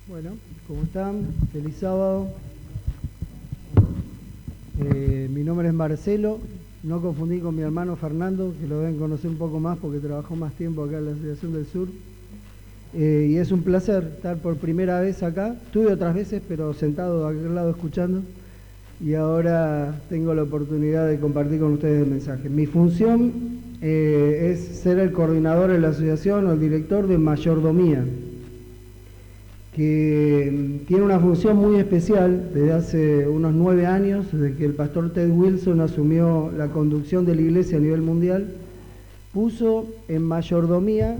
Bueno, ¿cómo están? Feliz sábado. Mi nombre es Marcelo, no confundí con mi hermano Fernando, que lo deben conocer un poco más porque trabajó más tiempo acá en la Asociación del Sur. Y es un placer estar por primera vez acá. Estuve otras veces, pero sentado a aquel lado escuchando. Y ahora tengo la oportunidad de compartir con ustedes el mensaje. Mi función es ser el coordinador de la asociación o el director de mayordomía, que tiene una función muy especial desde hace unos 9 años, desde que el pastor Ted Wilson asumió la conducción de la iglesia a nivel mundial. Puso en mayordomía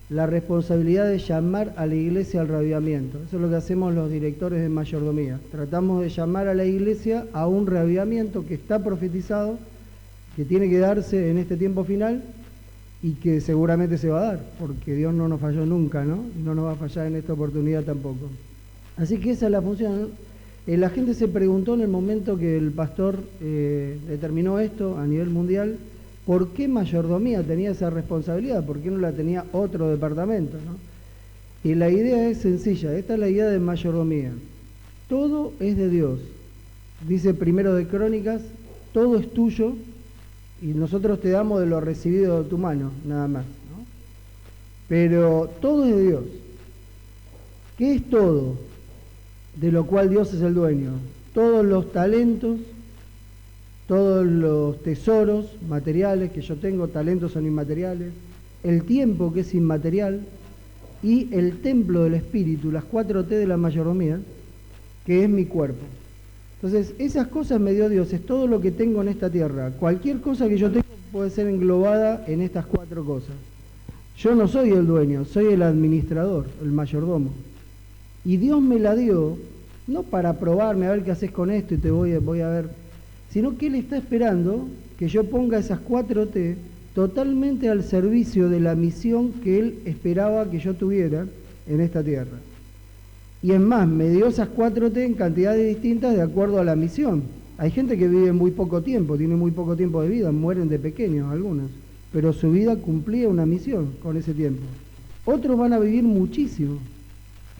la responsabilidad de llamar a la iglesia al reavivamiento. Eso es lo que hacemos los directores de mayordomía. Tratamos de llamar a la iglesia a un reavivamiento que está profetizado, que tiene que darse en este tiempo final y que seguramente se va a dar, porque Dios no nos falló nunca, ¿no? Y no nos va a fallar en esta oportunidad tampoco. Así que esa es la función. La gente se preguntó en el momento que el pastor determinó esto a nivel mundial, ¿por qué mayordomía tenía esa responsabilidad? ¿Por qué no la tenía otro departamento, ¿no? Y la idea es sencilla, esta es la idea de mayordomía. Todo es de Dios. Dice primero de Crónicas, todo es tuyo y nosotros te damos de lo recibido de tu mano, nada más, ¿no? Pero todo es de Dios. ¿Qué es todo? De lo cual Dios es el dueño. Todos los talentos, todos los tesoros materiales que yo tengo, talentos son inmateriales, el tiempo que es inmaterial y el templo del espíritu, las 4T de la mayordomía, que es mi cuerpo. Entonces, esas cosas me dio Dios, es todo lo que tengo en esta tierra. Cualquier cosa que yo tengo puede ser englobada en estas 4 cosas. Yo no soy el dueño, soy el administrador, el mayordomo. Y Dios me la dio, no para probarme a ver qué haces con esto y te voy a ver, sino que Él está esperando que yo ponga esas 4T totalmente al servicio de la misión que Él esperaba que yo tuviera en esta tierra. Y es más, me dio esas 4T en cantidades distintas de acuerdo a la misión. Hay gente que vive muy poco tiempo, tiene muy poco tiempo de vida, mueren de pequeños algunos, pero su vida cumplía una misión con ese tiempo. Otros van a vivir muchísimo,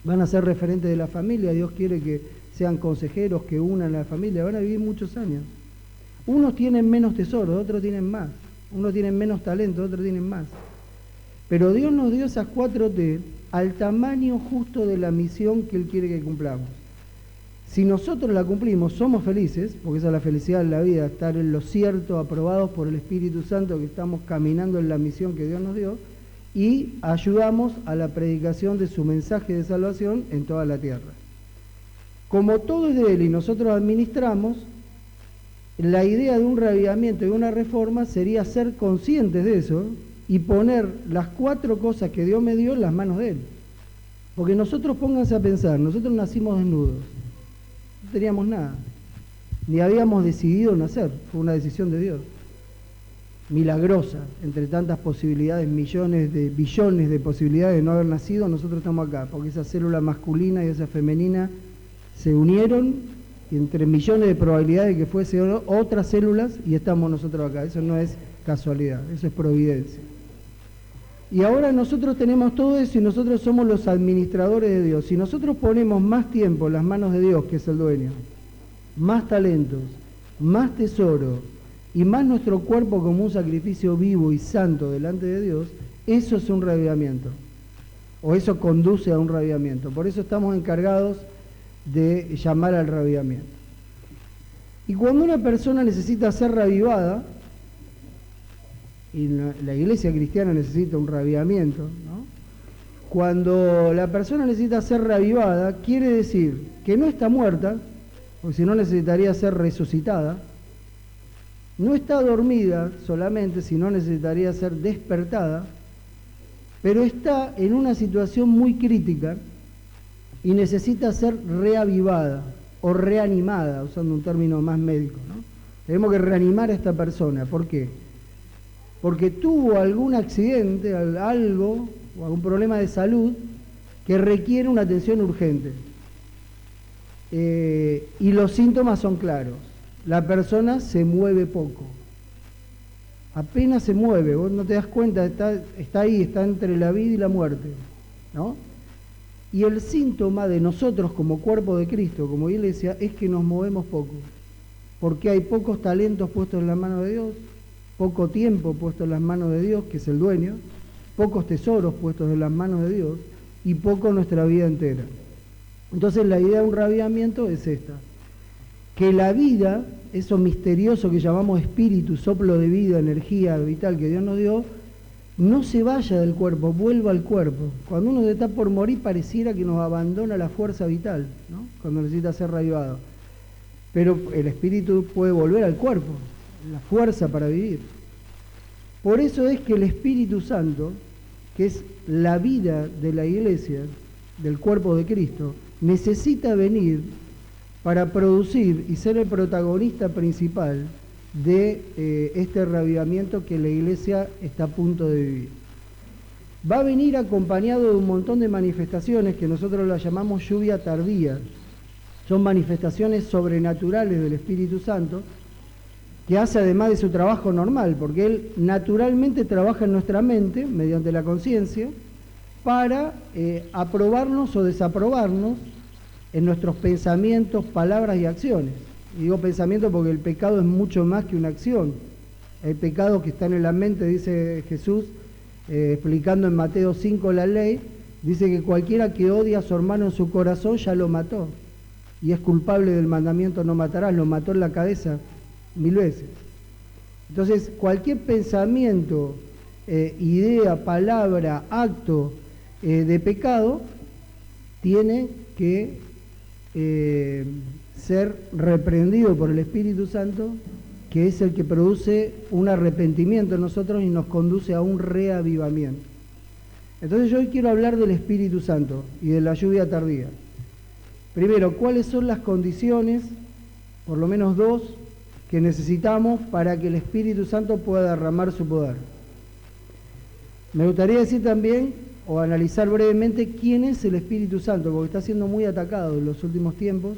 van a ser referentes de la familia, Dios quiere que sean consejeros, que unan a la familia, van a vivir muchos años. Unos tienen menos tesoros, otros tienen más. Unos tienen menos talento, otros tienen más. Pero Dios nos dio esas 4T al tamaño justo de la misión que Él quiere que cumplamos. Si nosotros la cumplimos, somos felices, porque esa es la felicidad de la vida, estar en lo cierto, aprobados por el Espíritu Santo, que estamos caminando en la misión que Dios nos dio, y ayudamos a la predicación de su mensaje de salvación en toda la tierra. Como todo es de Él y nosotros administramos, la idea de un reavivamiento y una reforma sería ser conscientes de eso y poner las 4 cosas que Dios me dio en las manos de Él. Porque nosotros, pónganse a pensar, nosotros nacimos desnudos, no teníamos nada, ni habíamos decidido nacer, fue una decisión de Dios, milagrosa, entre tantas posibilidades, billones de posibilidades de no haber nacido, nosotros estamos acá, porque esa célula masculina y esa femenina se unieron y entre millones de probabilidades de que fuese otras células y estamos nosotros acá. Eso no es casualidad, eso es providencia. Y ahora nosotros tenemos todo eso y nosotros somos los administradores de Dios. Si nosotros ponemos más tiempo en las manos de Dios, que es el dueño, más talentos, más tesoro y más nuestro cuerpo como un sacrificio vivo y santo delante de Dios, eso es un reavivamiento. O eso conduce a un reavivamiento. Por eso estamos encargados de llamar al reavivamiento. Y cuando una persona necesita ser reavivada, y la iglesia cristiana necesita un reavivamiento, ¿no? Cuando la persona necesita ser reavivada, quiere decir que no está muerta, porque si no necesitaría ser resucitada, no está dormida solamente, sino necesitaría ser despertada, pero está en una situación muy crítica y necesita ser reavivada o reanimada, usando un término más médico, ¿no? Tenemos que reanimar a esta persona. ¿Por qué? Porque tuvo algún accidente, algo, o algún problema de salud que requiere una atención urgente. Y los síntomas son claros. La persona se mueve poco. Apenas se mueve, vos no te das cuenta, está ahí, está entre la vida y la muerte, ¿no? Y el síntoma de nosotros como cuerpo de Cristo, como iglesia, es que nos movemos poco. Porque hay pocos talentos puestos en las manos de Dios, poco tiempo puesto en las manos de Dios, que es el dueño, pocos tesoros puestos en las manos de Dios y poco nuestra vida entera. Entonces la idea de un reavivamiento es esta, que la vida, eso misterioso que llamamos espíritu, soplo de vida, energía vital que Dios nos dio, no se vaya del cuerpo, vuelva al cuerpo. Cuando uno está por morir pareciera que nos abandona la fuerza vital, ¿no? Cuando necesita ser reavivado. Pero el espíritu puede volver al cuerpo, la fuerza para vivir. Por eso es que el Espíritu Santo, que es la vida de la iglesia, del cuerpo de Cristo, necesita venir para producir y ser el protagonista principal de este reavivamiento que la iglesia está a punto de vivir. Va a venir acompañado de un montón de manifestaciones que nosotros las llamamos lluvia tardía. Son manifestaciones sobrenaturales del Espíritu Santo que hace además de su trabajo normal, porque Él naturalmente trabaja en nuestra mente, mediante la conciencia, para aprobarnos o desaprobarnos en nuestros pensamientos, palabras y acciones. Y digo pensamiento porque el pecado es mucho más que una acción. El pecado que está en la mente, dice Jesús, explicando en Mateo 5 la ley, dice que cualquiera que odia a su hermano en su corazón ya lo mató. Y es culpable del mandamiento no matarás, lo mató en la cabeza 1000 veces. Entonces, cualquier pensamiento, idea, palabra, acto de pecado tiene que ser reprendido por el Espíritu Santo, que es el que produce un arrepentimiento en nosotros y nos conduce a un reavivamiento. Entonces yo hoy quiero hablar del Espíritu Santo y de la lluvia tardía. Primero, ¿cuáles son las condiciones, por lo menos 2, que necesitamos para que el Espíritu Santo pueda derramar su poder? Me gustaría decir también, o analizar brevemente, quién es el Espíritu Santo, porque está siendo muy atacado en los últimos tiempos.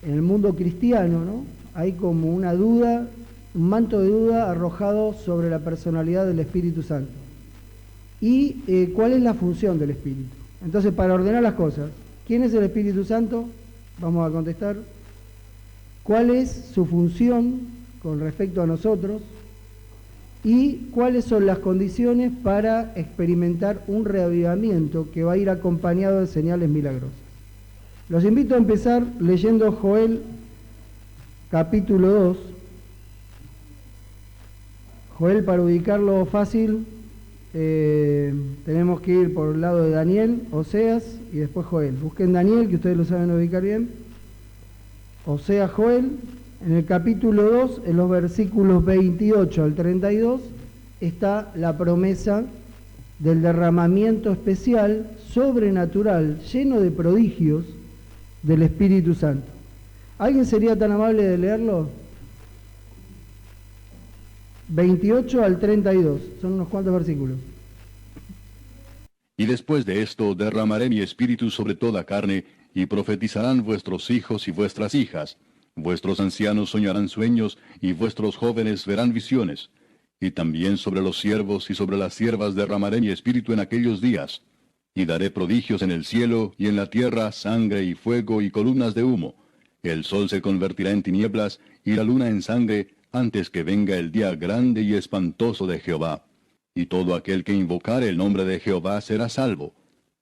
En el mundo cristiano, ¿no? Hay como una duda, un manto de duda arrojado sobre la personalidad del Espíritu Santo. Y cuál es la función del Espíritu. Entonces, para ordenar las cosas, ¿quién es el Espíritu Santo? Vamos a contestar. ¿Cuál es su función con respecto a nosotros? Y cuáles son las condiciones para experimentar un reavivamiento que va a ir acompañado de señales milagrosas. Los invito a empezar leyendo Joel capítulo 2. Joel, para ubicarlo fácil, tenemos que ir por el lado de Daniel, Oseas y después Joel. Busquen Daniel, que ustedes lo saben ubicar bien. Oseas, Joel. En el capítulo 2, en los versículos 28 al 32, está la promesa del derramamiento especial, sobrenatural, lleno de prodigios del Espíritu Santo. ¿Alguien sería tan amable de leerlo? 28 al 32, son unos cuantos versículos. Y después de esto derramaré mi espíritu sobre toda carne, y profetizarán vuestros hijos y vuestras hijas. Vuestros ancianos soñarán sueños, y vuestros jóvenes verán visiones. Y también sobre los siervos y sobre las siervas derramaré mi espíritu en aquellos días. Y daré prodigios en el cielo y en la tierra, sangre y fuego y columnas de humo. El sol se convertirá en tinieblas y la luna en sangre, antes que venga el día grande y espantoso de Jehová. Y todo aquel que invocare el nombre de Jehová será salvo.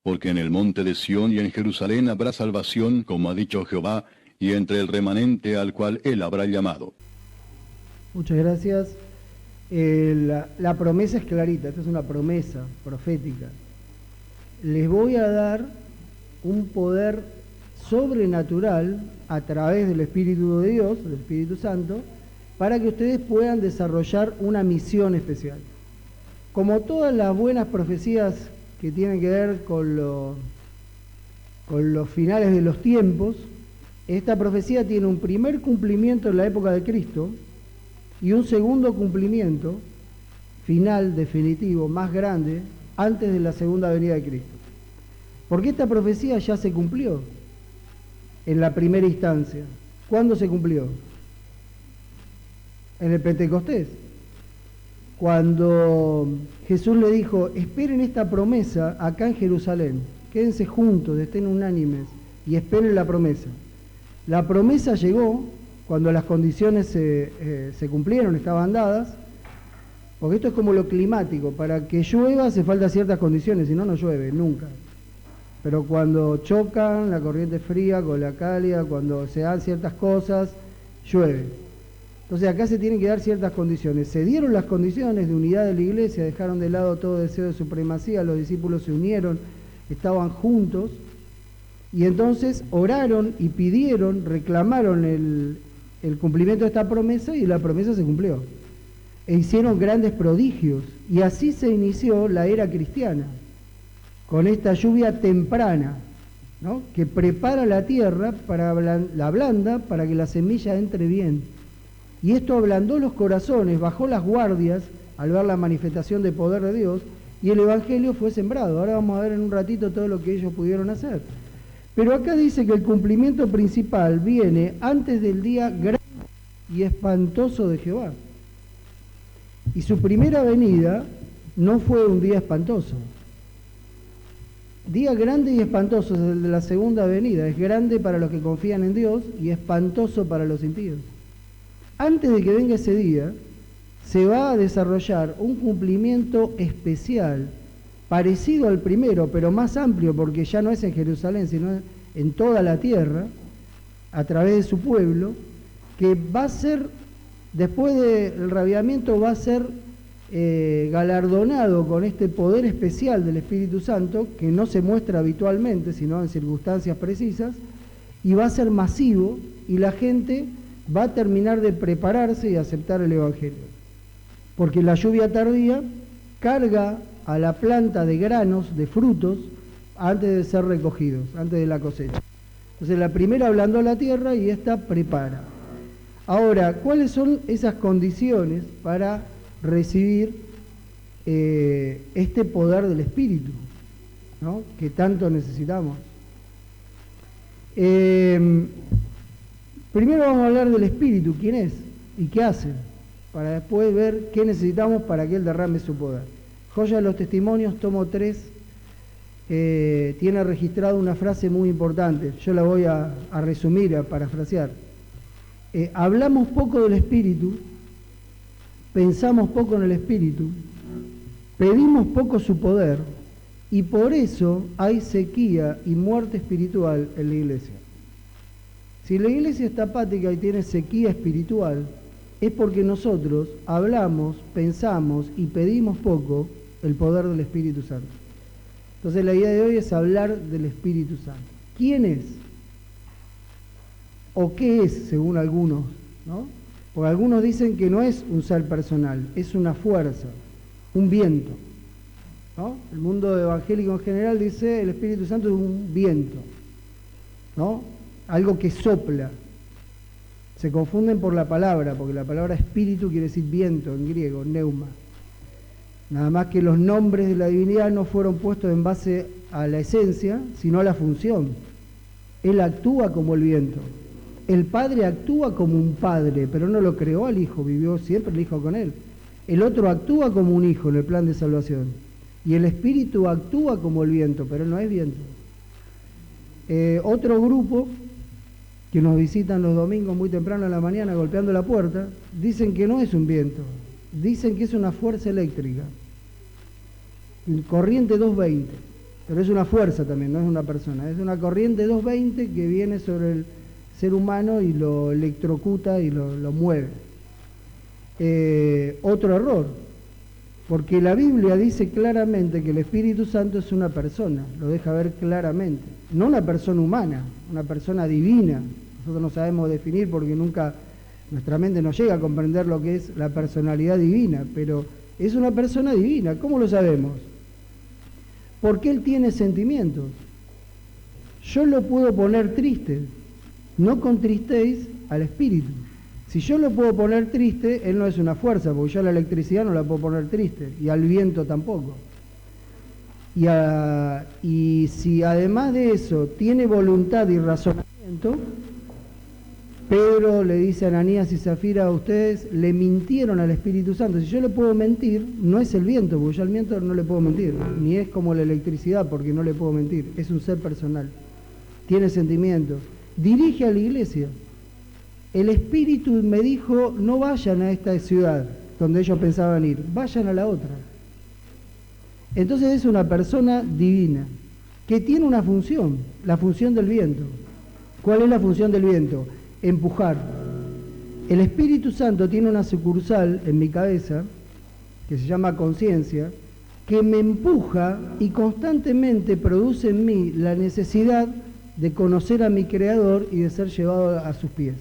Porque en el monte de Sión y en Jerusalén habrá salvación, como ha dicho Jehová, y entre el remanente al cual él habrá llamado. Muchas gracias. La promesa es clarita, esta es una promesa profética. Les voy a dar un poder sobrenatural a través del Espíritu de Dios, del Espíritu Santo, para que ustedes puedan desarrollar una misión especial. Como todas las buenas profecías que tienen que ver con los finales de los tiempos, esta profecía tiene un primer cumplimiento en la época de Cristo y un segundo cumplimiento final, definitivo, más grande, antes de la segunda venida de Cristo. Porque esta profecía ya se cumplió en la primera instancia. ¿Cuándo se cumplió? En el Pentecostés. Cuando Jesús le dijo, esperen esta promesa acá en Jerusalén, quédense juntos, estén unánimes y esperen la promesa. La promesa llegó cuando las condiciones se cumplieron, estaban dadas, porque esto es como lo climático, para que llueva hace falta ciertas condiciones, si no, no llueve, nunca. Pero cuando chocan la corriente fría con la cálida, cuando se dan ciertas cosas, llueve. Entonces acá se tienen que dar ciertas condiciones. Se dieron las condiciones de unidad de la iglesia, dejaron de lado todo deseo de supremacía, los discípulos se unieron, estaban juntos, y entonces oraron y pidieron, reclamaron el cumplimiento de esta promesa, y la promesa se cumplió. E hicieron grandes prodigios, y así se inició la era cristiana, con esta lluvia temprana, ¿no?, que prepara la tierra, la ablanda, para que la semilla entre bien. Y esto ablandó los corazones, bajó las guardias al ver la manifestación de poder de Dios, y el Evangelio fue sembrado. Ahora vamos a ver en un ratito todo lo que ellos pudieron hacer. Pero acá dice que el cumplimiento principal viene antes del día grande y espantoso de Jehová. Y su primera venida no fue un día espantoso. Día grande y espantoso es el de la segunda venida. Es grande para los que confían en Dios y espantoso para los impíos. Antes de que venga ese día, se va a desarrollar un cumplimiento especial, parecido al primero, pero más amplio, porque ya no es en Jerusalén, sino en toda la tierra, a través de su pueblo, que va a ser, después del rabiamiento, va a ser galardonado con este poder especial del Espíritu Santo, que no se muestra habitualmente, sino en circunstancias precisas, y va a ser masivo, y la gente va a terminar de prepararse y aceptar el Evangelio. Porque la lluvia tardía carga a la planta de granos, de frutos, antes de ser recogidos, antes de la cosecha. Entonces la primera ablandó la tierra y esta prepara. Ahora, ¿cuáles son esas condiciones para recibir este poder del Espíritu, ¿no?, que tanto necesitamos? Primero vamos a hablar del Espíritu, quién es y qué hace, para después ver qué necesitamos para que Él derrame su poder. Joya de los Testimonios, tomo 3, tiene registrado una frase muy importante. Yo la voy a resumir, a parafrasear. Hablamos poco del Espíritu, pensamos poco en el Espíritu, pedimos poco su poder, y por eso hay sequía y muerte espiritual en la iglesia. Si la iglesia está apática y tiene sequía espiritual, es porque nosotros hablamos, pensamos y pedimos poco el poder del Espíritu Santo. Entonces la idea de hoy es hablar del Espíritu Santo. ¿Quién es? ¿O qué es, según algunos, ¿no? Porque algunos dicen que no es un ser personal, es una fuerza, un viento, ¿no? El mundo evangélico en general dice el Espíritu Santo es un viento, ¿no?, algo que sopla. Se confunden por la palabra, porque la palabra espíritu quiere decir viento en griego, neuma. Nada más que los nombres de la divinidad no fueron puestos en base a la esencia, sino a la función. Él actúa como el viento. El Padre actúa como un padre, pero no lo creó al Hijo, vivió siempre el Hijo con él. El otro actúa como un hijo en el plan de salvación. Y el Espíritu actúa como el viento, pero no es viento. Otro grupo que nos visitan los domingos muy temprano en la mañana golpeando la puerta, dicen que no es un viento, dicen que es una fuerza eléctrica, corriente 220, pero es una fuerza también, no es una persona, es una corriente 220 que viene sobre el ser humano y lo electrocuta y lo mueve. Otro error, porque la Biblia dice claramente que el Espíritu Santo es una persona, lo deja ver claramente, no una persona humana, una persona divina. Nosotros no sabemos definir porque nunca nuestra mente nos llega a comprender lo que es la personalidad divina, pero es una persona divina. ¿Cómo lo sabemos? Porque Él tiene sentimientos. Yo lo puedo poner triste, no contristéis al Espíritu. Si yo lo puedo poner triste, Él no es una fuerza, porque yo a la electricidad no la puedo poner triste, y al viento tampoco. Y si además de eso tiene voluntad y razonamiento, Pedro le dice a Ananías y Zafira: ustedes le mintieron al Espíritu Santo. Si yo le puedo mentir, no es el viento, porque yo al viento no le puedo mentir, ni es como la electricidad, porque no le puedo mentir, es un ser personal, tiene sentimientos, dirige a la iglesia. El Espíritu me dijo: no vayan a esta ciudad donde ellos pensaban ir, vayan a la otra. Entonces es una persona divina, que tiene una función, la función del viento. ¿Cuál es la función del viento? Empujar. El Espíritu Santo tiene una sucursal en mi cabeza, que se llama conciencia, que me empuja y constantemente produce en mí la necesidad de conocer a mi Creador y de ser llevado a sus pies.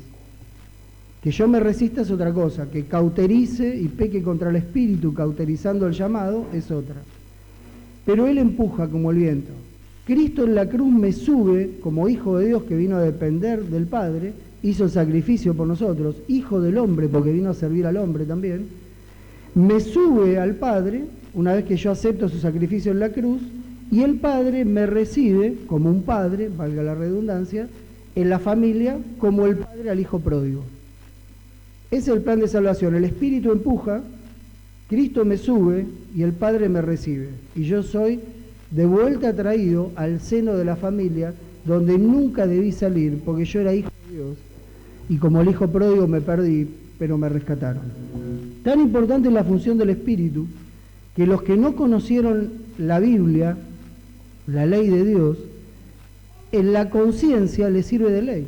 Que yo me resista es otra cosa, que cauterice y peque contra el Espíritu, cauterizando el llamado, es otra. Pero Él empuja como el viento. Cristo en la cruz me sube como Hijo de Dios que vino a depender del Padre, hizo el sacrificio por nosotros, Hijo del hombre porque vino a servir al hombre también, me sube al Padre una vez que yo acepto su sacrificio en la cruz, y el Padre me recibe como un padre, valga la redundancia, en la familia como el Padre al Hijo pródigo. Ese es el plan de salvación. El Espíritu empuja, Cristo me sube y el Padre me recibe. Y yo soy de vuelta traído al seno de la familia donde nunca debí salir porque yo era hijo de Dios. Y como el Hijo pródigo me perdí, pero me rescataron. Tan importante es la función del Espíritu que los que no conocieron la Biblia, la ley de Dios, en la conciencia les sirve de ley.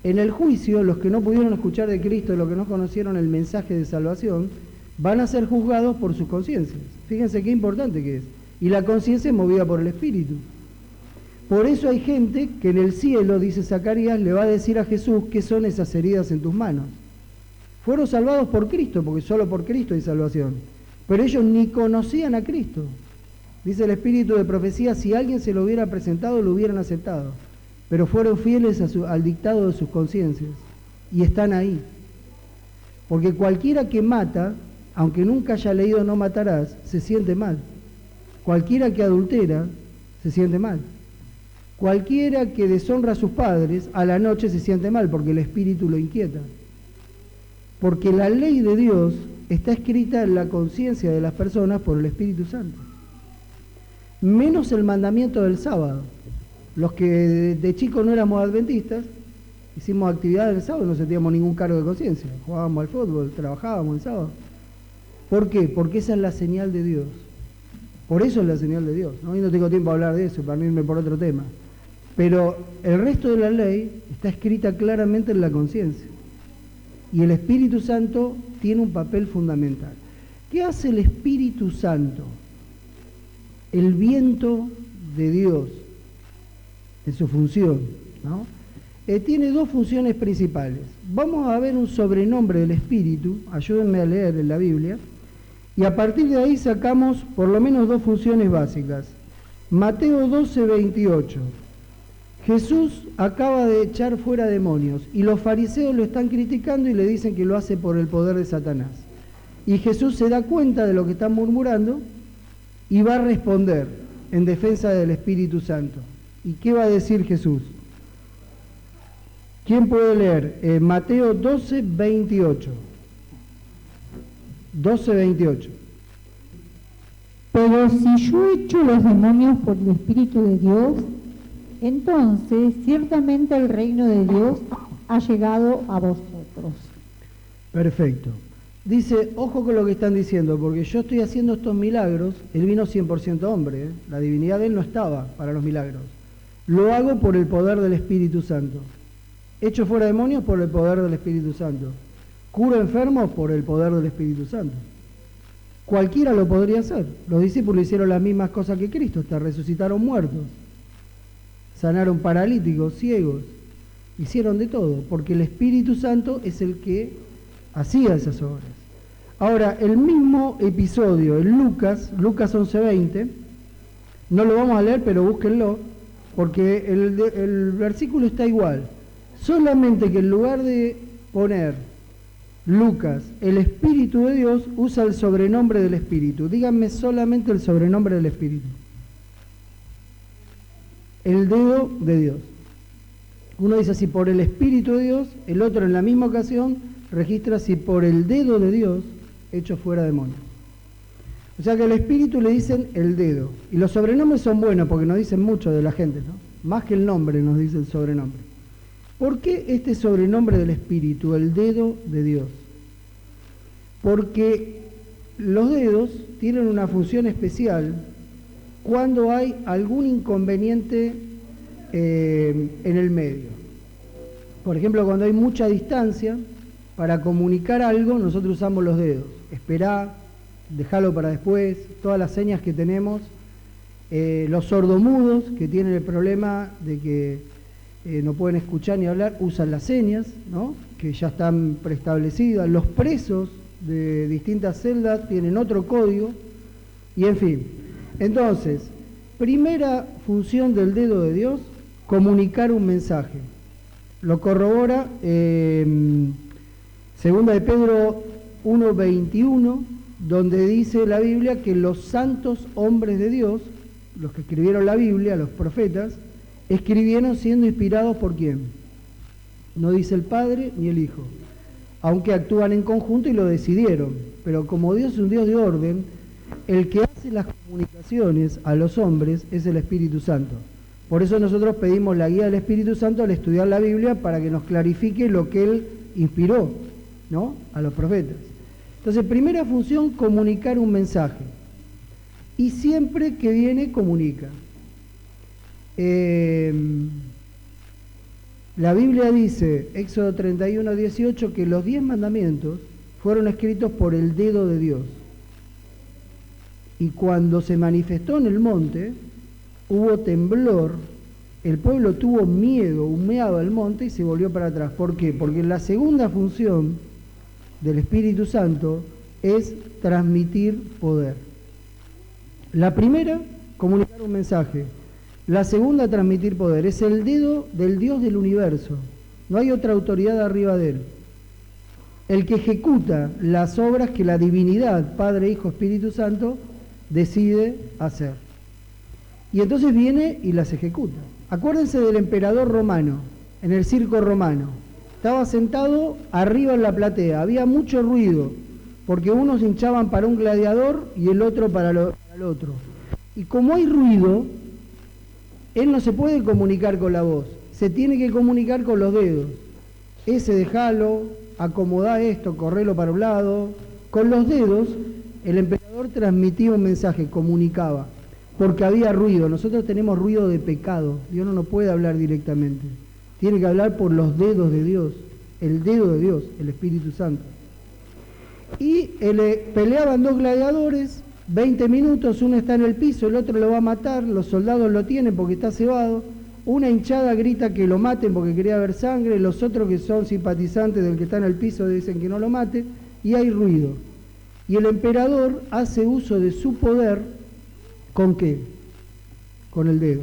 En el juicio, los que no pudieron escuchar de Cristo, los que no conocieron el mensaje de salvación, van a ser juzgados por sus conciencias. Fíjense qué importante que es. Y la conciencia es movida por el Espíritu. Por eso hay gente que en el cielo, dice Zacarías, le va a decir a Jesús: ¿qué son esas heridas en tus manos? Fueron salvados por Cristo, porque solo por Cristo hay salvación. Pero ellos ni conocían a Cristo. Dice el Espíritu de profecía: si alguien se lo hubiera presentado, lo hubieran aceptado. Pero fueron fieles al dictado de sus conciencias. Y están ahí. Porque cualquiera que mata, aunque nunca haya leído No matarás, se siente mal. Cualquiera que adultera, se siente mal. Cualquiera que deshonra a sus padres, a la noche se siente mal, porque el Espíritu lo inquieta. Porque la ley de Dios está escrita en la conciencia de las personas por el Espíritu Santo. Menos el mandamiento del sábado. Los que de chicos no éramos adventistas, hicimos actividades el sábado y no sentíamos ningún cargo de conciencia. Jugábamos al fútbol, trabajábamos el sábado. ¿Por qué? Porque esa es la señal de Dios. Por eso es la señal de Dios, ¿no? Y no tengo tiempo a hablar de eso, para no irme por otro tema. Pero el resto de la ley está escrita claramente en la conciencia. Y el Espíritu Santo tiene un papel fundamental. ¿Qué hace el Espíritu Santo? El viento de Dios, en su función, ¿no? Tiene dos funciones principales. Vamos a ver un sobrenombre del Espíritu, ayúdenme a leer en la Biblia, y a partir de ahí sacamos por lo menos dos funciones básicas. Mateo 12, 28. Jesús acaba de echar fuera demonios y los fariseos lo están criticando y le dicen que lo hace por el poder de Satanás. Y Jesús se da cuenta de lo que están murmurando y va a responder en defensa del Espíritu Santo. ¿Y qué va a decir Jesús? ¿Quién puede leer? Mateo 12, 28. 12, 28. Pero si yo echo los demonios por el Espíritu de Dios, entonces ciertamente el reino de Dios ha llegado a vosotros. Perfecto. Dice, ojo con lo que están diciendo, porque yo estoy haciendo estos milagros. Él vino 100% hombre, ¿eh? La divinidad de él no estaba para los milagros. Lo hago por el poder del Espíritu Santo. Echo fuera demonios por el poder del Espíritu Santo. Curo enfermos por el poder del Espíritu Santo. Cualquiera lo podría hacer. Los discípulos hicieron las mismas cosas que Cristo, hasta resucitaron muertos, sanaron paralíticos, ciegos, hicieron de todo, porque el Espíritu Santo es el que hacía esas obras. Ahora, el mismo episodio en Lucas 11:20, no lo vamos a leer, pero búsquenlo, porque el versículo está igual, solamente que en lugar de poner Lucas, el Espíritu de Dios, usa el sobrenombre del Espíritu. Díganme solamente el sobrenombre del Espíritu. El dedo de Dios. Uno dice si por el Espíritu de Dios, el otro en la misma ocasión registra si por el dedo de Dios hecho fuera demonios. O sea que al Espíritu le dicen el dedo. Y los sobrenombres son buenos porque nos dicen mucho de la gente, ¿no? Más que el nombre nos dice el sobrenombre. ¿Por qué este sobrenombre del Espíritu, el dedo de Dios? Porque los dedos tienen una función especial cuando hay algún inconveniente en el medio. Por ejemplo, cuando hay mucha distancia, para comunicar algo nosotros usamos los dedos. Esperá, dejalo para después, todas las señas que tenemos. Los sordomudos, que tienen el problema de que no pueden escuchar ni hablar, usan las señas, ¿no? Que ya están preestablecidas. Los presos de distintas celdas tienen otro código, y en fin. Entonces, primera función del dedo de Dios, comunicar un mensaje. Lo corrobora segunda de Pedro 1:21, donde dice la Biblia que los santos hombres de Dios, los que escribieron la Biblia, los profetas, escribieron siendo inspirados ¿por quién? No dice el Padre ni el Hijo, aunque actúan en conjunto y lo decidieron. Pero como Dios es un Dios de orden, el que hace las comunicaciones a los hombres es el Espíritu Santo. Por eso nosotros pedimos la guía del Espíritu Santo al estudiar la Biblia para que nos clarifique lo que Él inspiró, ¿no?, a los profetas. Entonces, primera función, comunicar un mensaje. Y siempre que viene, comunica. La Biblia dice, Éxodo 31:18, que los 10 mandamientos fueron escritos por el dedo de Dios. Y cuando se manifestó en el monte, hubo temblor, el pueblo tuvo miedo, humeado al monte y se volvió para atrás. ¿Por qué? Porque la segunda función del Espíritu Santo es transmitir poder. La primera, comunicar un mensaje. La segunda, transmitir poder. Es el dedo del Dios del universo. No hay otra autoridad arriba de Él. El que ejecuta las obras que la divinidad, Padre, Hijo, Espíritu Santo, decide hacer. Y entonces viene y las ejecuta. Acuérdense del emperador romano, en el circo romano. Estaba sentado arriba en la platea, había mucho ruido, porque unos hinchaban para un gladiador y el otro para el otro. Y como hay ruido, él no se puede comunicar con la voz, se tiene que comunicar con los dedos. Ese dejalo, acomodá esto, correlo para un lado. Con los dedos, el emperador transmitía un mensaje, comunicaba, porque había ruido. Nosotros tenemos ruido de pecado, Dios no nos puede hablar directamente. Tiene que hablar por los dedos de Dios, el dedo de Dios, el Espíritu Santo. Y peleaban dos gladiadores, 20 minutos, uno está en el piso, el otro lo va a matar, los soldados lo tienen porque está cebado, una hinchada grita que lo maten porque quería ver sangre, los otros que son simpatizantes del que está en el piso dicen que no lo mate, y hay ruido. Y el emperador hace uso de su poder, ¿con qué? Con el dedo.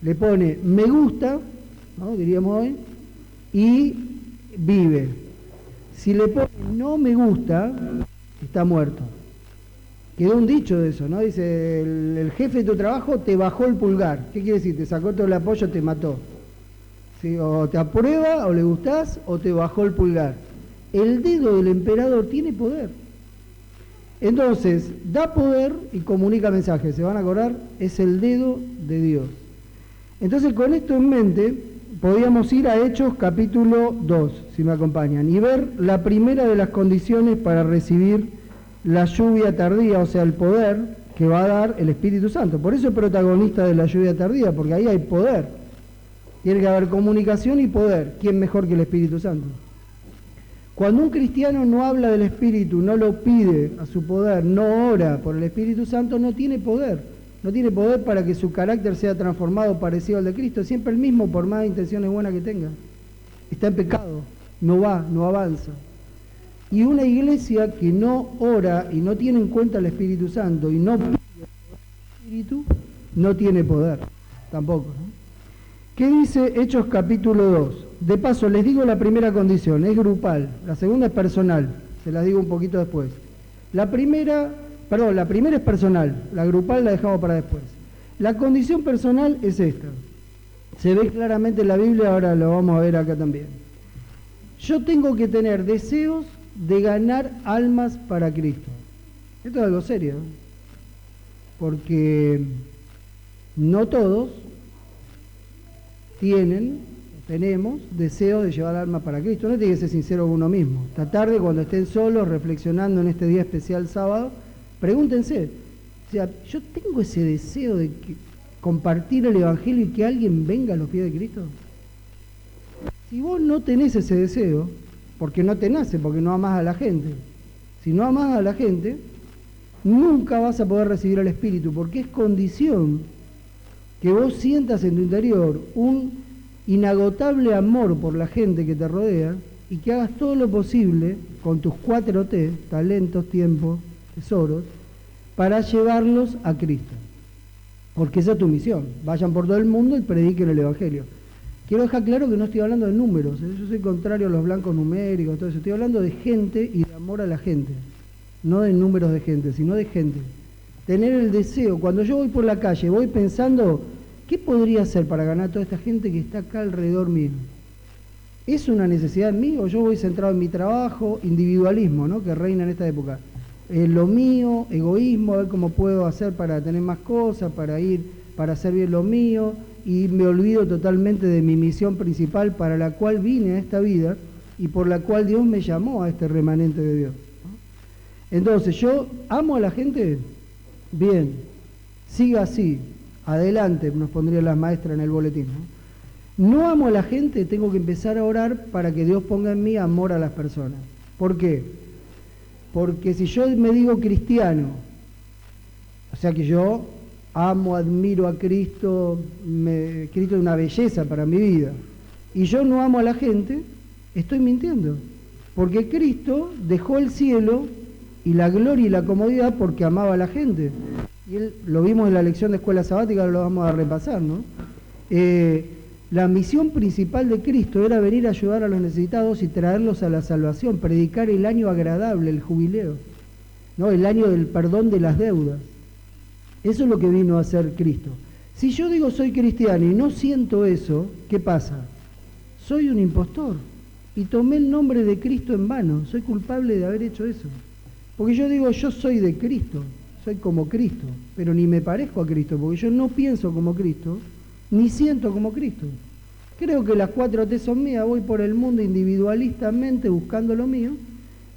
Le pone me gusta, ¿no?, diríamos hoy, y vive. Si le pone no me gusta, está muerto. Quedó un dicho de eso, ¿no? Dice, el jefe de tu trabajo te bajó el pulgar. ¿Qué quiere decir? Te sacó todo el apoyo, te mató. ¿Sí? O te aprueba, o le gustás, o te bajó el pulgar. El dedo del emperador tiene poder. Entonces, da poder y comunica mensajes. ¿Se van a acordar? Es el dedo de Dios. Entonces, con esto en mente, podríamos ir a Hechos capítulo 2, si me acompañan, y ver la primera de las condiciones para recibir la lluvia tardía, o sea, el poder que va a dar el Espíritu Santo. Por eso es protagonista de la lluvia tardía, porque ahí hay poder. Tiene que haber comunicación y poder. ¿Quién mejor que el Espíritu Santo? Cuando un cristiano no habla del Espíritu, no lo pide a su poder, no ora por el Espíritu Santo, no tiene poder. No tiene poder para que su carácter sea transformado, parecido al de Cristo. Es siempre el mismo, por más intenciones buenas que tenga. Está en pecado, no va, no avanza. Y una iglesia que no ora y no tiene en cuenta el Espíritu Santo y no pide el Espíritu, no tiene poder, tampoco, ¿no? ¿Qué dice Hechos capítulo 2? De paso, les digo la primera condición, es grupal, la segunda es personal, se las digo un poquito después. La primera es personal, la grupal la dejamos para después. La condición personal es esta. Se ve claramente en la Biblia, ahora lo vamos a ver acá también. Yo tengo que tener deseos de ganar almas para Cristo. Esto es algo serio, porque no todos tenemos deseos de llevar almas para Cristo. Uno tiene que ser sincero con uno mismo. Esta tarde, cuando estén solos, reflexionando en este día especial sábado, pregúntense, o sea, yo tengo ese deseo de compartir el Evangelio y que alguien venga a los pies de Cristo. Si vos no tenés ese deseo, porque no te nace, porque no amás a la gente. Si no amás a la gente, nunca vas a poder recibir al Espíritu, porque es condición que vos sientas en tu interior un inagotable amor por la gente que te rodea y que hagas todo lo posible con tus 4T, talentos, tiempo, tesoros, para llevarlos a Cristo. Porque esa es tu misión. Vayan por todo el mundo y prediquen el Evangelio. Quiero dejar claro que no estoy hablando de números, yo soy contrario a los blancos numéricos, todo eso. Estoy hablando de gente y de amor a la gente. No de números de gente, sino de gente. Tener el deseo. Cuando yo voy por la calle, voy pensando, ¿qué podría hacer para ganar a toda esta gente que está acá alrededor mío? ¿Es una necesidad en mí o yo voy centrado en mi trabajo? Individualismo, ¿no?, que reina en esta época. Lo mío, egoísmo, a ver cómo puedo hacer para tener más cosas, para hacer bien lo mío, y me olvido totalmente de mi misión principal para la cual vine a esta vida y por la cual Dios me llamó a este remanente de Dios. Entonces, yo amo a la gente, bien, siga así, adelante, nos pondrían las maestras en el boletín. No amo a la gente, tengo que empezar a orar para que Dios ponga en mí amor a las personas. ¿Por qué? Porque si yo me digo cristiano, o sea que yo amo, admiro a Cristo, Cristo es una belleza para mi vida, y yo no amo a la gente, estoy mintiendo. Porque Cristo dejó el cielo y la gloria y la comodidad porque amaba a la gente. Y lo vimos en la lección de escuela sabática, ahora lo vamos a repasar, ¿no? La misión principal de Cristo era venir a ayudar a los necesitados y traerlos a la salvación, predicar el año agradable, el jubileo, ¿no?, el año del perdón de las deudas. Eso es lo que vino a hacer Cristo. Si yo digo soy cristiano y no siento eso, ¿qué pasa? Soy un impostor y tomé el nombre de Cristo en vano, soy culpable de haber hecho eso. Porque yo digo yo soy de Cristo, soy como Cristo, pero ni me parezco a Cristo, porque yo no pienso como Cristo, ni siento como Cristo. Creo que las 4T son mías, voy por el mundo individualistamente buscando lo mío,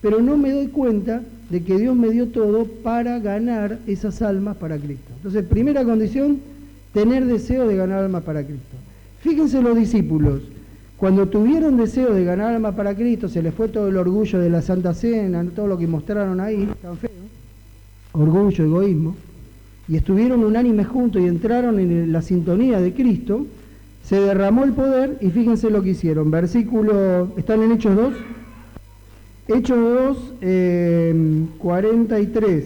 pero no me doy cuenta de que Dios me dio todo para ganar esas almas para Cristo. Entonces, primera condición, tener deseo de ganar almas para Cristo. Fíjense los discípulos, cuando tuvieron deseo de ganar almas para Cristo, se les fue todo el orgullo de la Santa Cena, todo lo que mostraron ahí, tan feo, orgullo, egoísmo, y estuvieron unánimes juntos y entraron en la sintonía de Cristo, se derramó el poder y fíjense lo que hicieron. Versículo, ¿están en Hechos 2? Hechos 2, 43.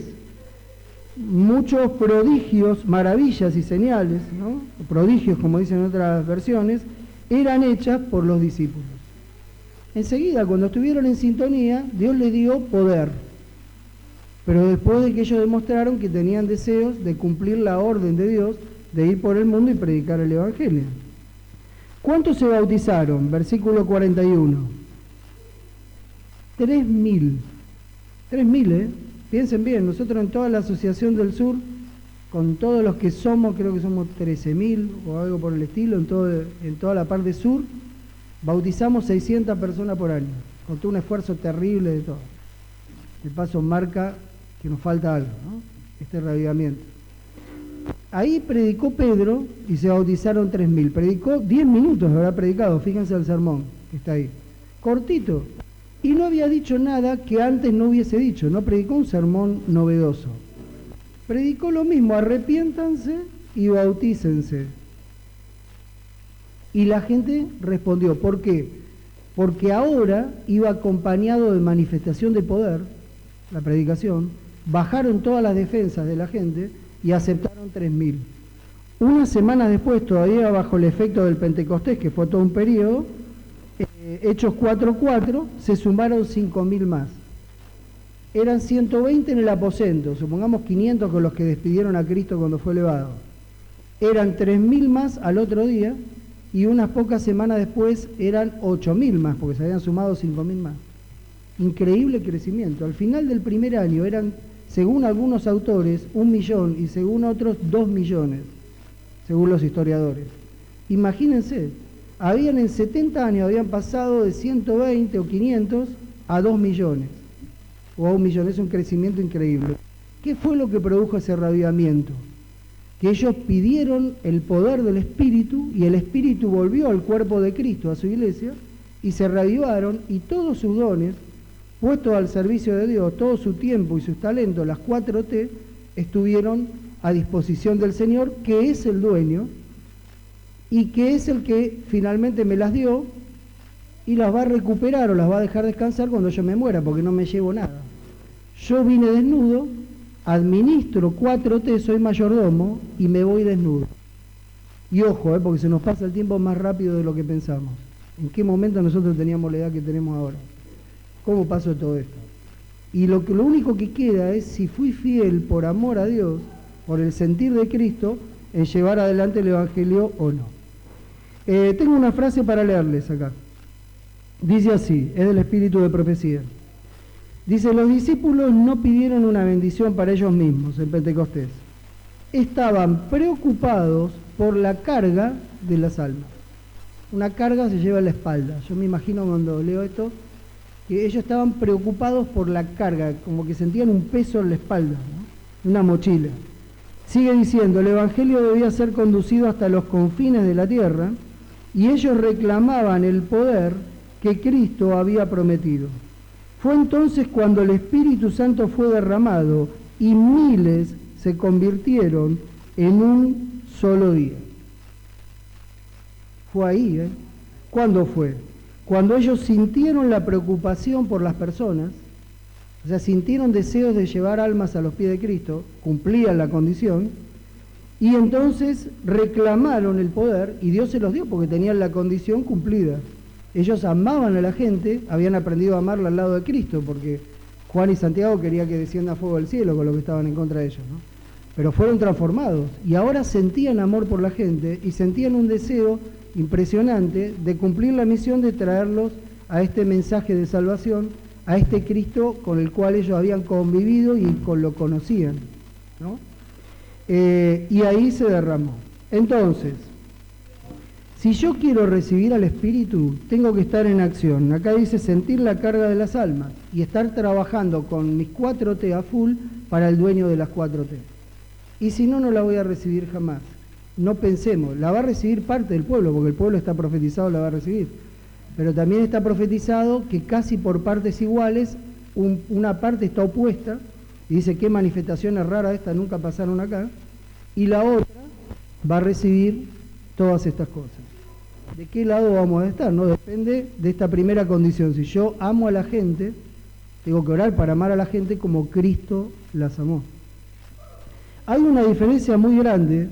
Muchos prodigios, maravillas y señales, ¿no?, prodigios como dicen en otras versiones, eran hechas por los discípulos. Enseguida, cuando estuvieron en sintonía, Dios les dio poder. Pero después de que ellos demostraron que tenían deseos de cumplir la orden de Dios, de ir por el mundo y predicar el Evangelio. ¿Cuántos se bautizaron? Versículo 41. 3.000. 3.000, Piensen bien, nosotros en toda la Asociación del Sur, con todos los que somos, creo que somos 13.000 o algo por el estilo, en toda la parte sur, bautizamos 600 personas por año, con todo un esfuerzo terrible de todo. De paso marca que nos falta algo, ¿no?, este reavivamiento. Ahí predicó Pedro y se bautizaron 3.000. Predicó 10 minutos, habrá predicado, fíjense el sermón que está ahí. Cortito. Y no había dicho nada que antes no hubiese dicho, no predicó un sermón novedoso. Predicó lo mismo, arrepiéntanse y bautícense. Y la gente respondió, ¿por qué? Porque ahora iba acompañado de manifestación de poder, la predicación, bajaron todas las defensas de la gente y aceptaron 3.000. Unas semanas después, todavía bajo el efecto del Pentecostés, que fue todo un periodo, Hechos 4:4, se sumaron 5.000 más. Eran 120 en el aposento, supongamos 500 con los que despidieron a Cristo cuando fue elevado. Eran 3.000 más al otro día y unas pocas semanas después eran 8.000 más, porque se habían sumado 5.000 más. Increíble crecimiento. Al final del primer año eran, según algunos autores, 1 millón y según otros 2 millones, según los historiadores. Imagínense, en 70 años habían pasado de 120 o 500 a 2 millones, o a 1 millón. Es un crecimiento increíble. ¿Qué fue lo que produjo ese avivamiento? Que ellos pidieron el poder del Espíritu y el Espíritu volvió al cuerpo de Cristo, a su iglesia, y se reavivaron, y todos sus dones, puestos al servicio de Dios, todo su tiempo y sus talentos, las 4T, estuvieron a disposición del Señor, que es el dueño, y que es el que finalmente me las dio, y las va a recuperar o las va a dejar descansar cuando yo me muera, porque no me llevo nada. Yo vine desnudo, administro 4T, soy mayordomo y me voy desnudo. Y ojo, porque se nos pasa el tiempo más rápido de lo que pensamos. ¿En qué momento nosotros teníamos la edad que tenemos ahora? ¿Cómo pasó todo esto? Y lo único que queda es si fui fiel por amor a Dios, por el sentir de Cristo, en llevar adelante el Evangelio o no. Tengo una frase para leerles acá. Dice así, es del espíritu de profecía. Dice, los discípulos no pidieron una bendición para ellos mismos en Pentecostés. Estaban preocupados por la carga de las almas. Una carga se lleva en la espalda. Yo me imagino cuando leo esto, que ellos estaban preocupados por la carga, como que sentían un peso en la espalda, ¿no? Una mochila. Sigue diciendo, el Evangelio debía ser conducido hasta los confines de la tierra, y ellos reclamaban el poder que Cristo había prometido. Fue entonces cuando el Espíritu Santo fue derramado y miles se convirtieron en un solo día. Fue ahí, ¿eh? ¿Cuándo fue? Cuando ellos sintieron la preocupación por las personas, o sea, sintieron deseos de llevar almas a los pies de Cristo, cumplían la condición, y entonces reclamaron el poder, y Dios se los dio porque tenían la condición cumplida. Ellos amaban a la gente, habían aprendido a amarla al lado de Cristo, porque Juan y Santiago querían que descienda fuego del cielo con lo que estaban en contra de ellos, ¿no? Pero fueron transformados, y ahora sentían amor por la gente, y sentían un deseo impresionante de cumplir la misión de traerlos a este mensaje de salvación, a este Cristo con el cual ellos habían convivido y lo conocían, ¿no? Y ahí se derramó. Entonces, si yo quiero recibir al Espíritu, tengo que estar en acción. Acá dice sentir la carga de las almas y estar trabajando con mis 4T a full para el dueño de las 4T. Y si no, no la voy a recibir jamás. No pensemos, la va a recibir parte del pueblo, porque el pueblo está profetizado, la va a recibir. Pero también está profetizado que casi por partes iguales, una parte está opuesta, y dice qué manifestaciones raras estas nunca pasaron acá, y la otra va a recibir todas estas cosas. ¿De qué lado vamos a estar? No depende de esta primera condición. Si yo amo a la gente, tengo que orar para amar a la gente como Cristo las amó. Hay una diferencia muy grande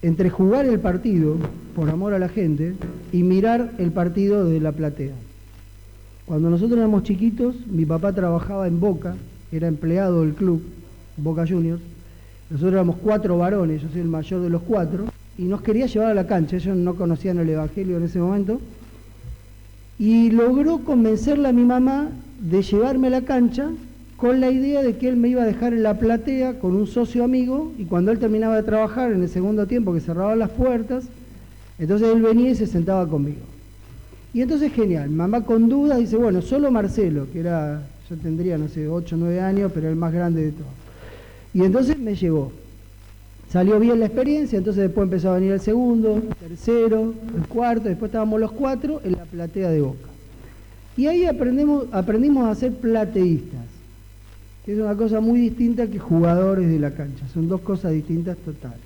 entre jugar el partido por amor a la gente y mirar el partido desde la platea. Cuando nosotros éramos chiquitos, mi papá trabajaba en Boca, era empleado del club, Boca Juniors. Nosotros éramos 4 varones, yo soy el mayor de los 4, y nos quería llevar a la cancha. Ellos no conocían el Evangelio en ese momento, y logró convencerle a mi mamá de llevarme a la cancha con la idea de que él me iba a dejar en la platea con un socio amigo, y cuando él terminaba de trabajar en el segundo tiempo que cerraban las puertas, entonces él venía y se sentaba conmigo. Y entonces genial, mamá con dudas dice, bueno, solo Marcelo, que era, yo tendría, no sé, 8 o 9 años, pero el más grande de todos. Y entonces me llevó. Salió bien la experiencia, entonces después empezó a venir el segundo, el tercero, el cuarto, después estábamos los 4 en la platea de Boca. Y ahí aprendimos a ser plateístas, que es una cosa muy distinta que jugadores de la cancha, son dos cosas distintas totales.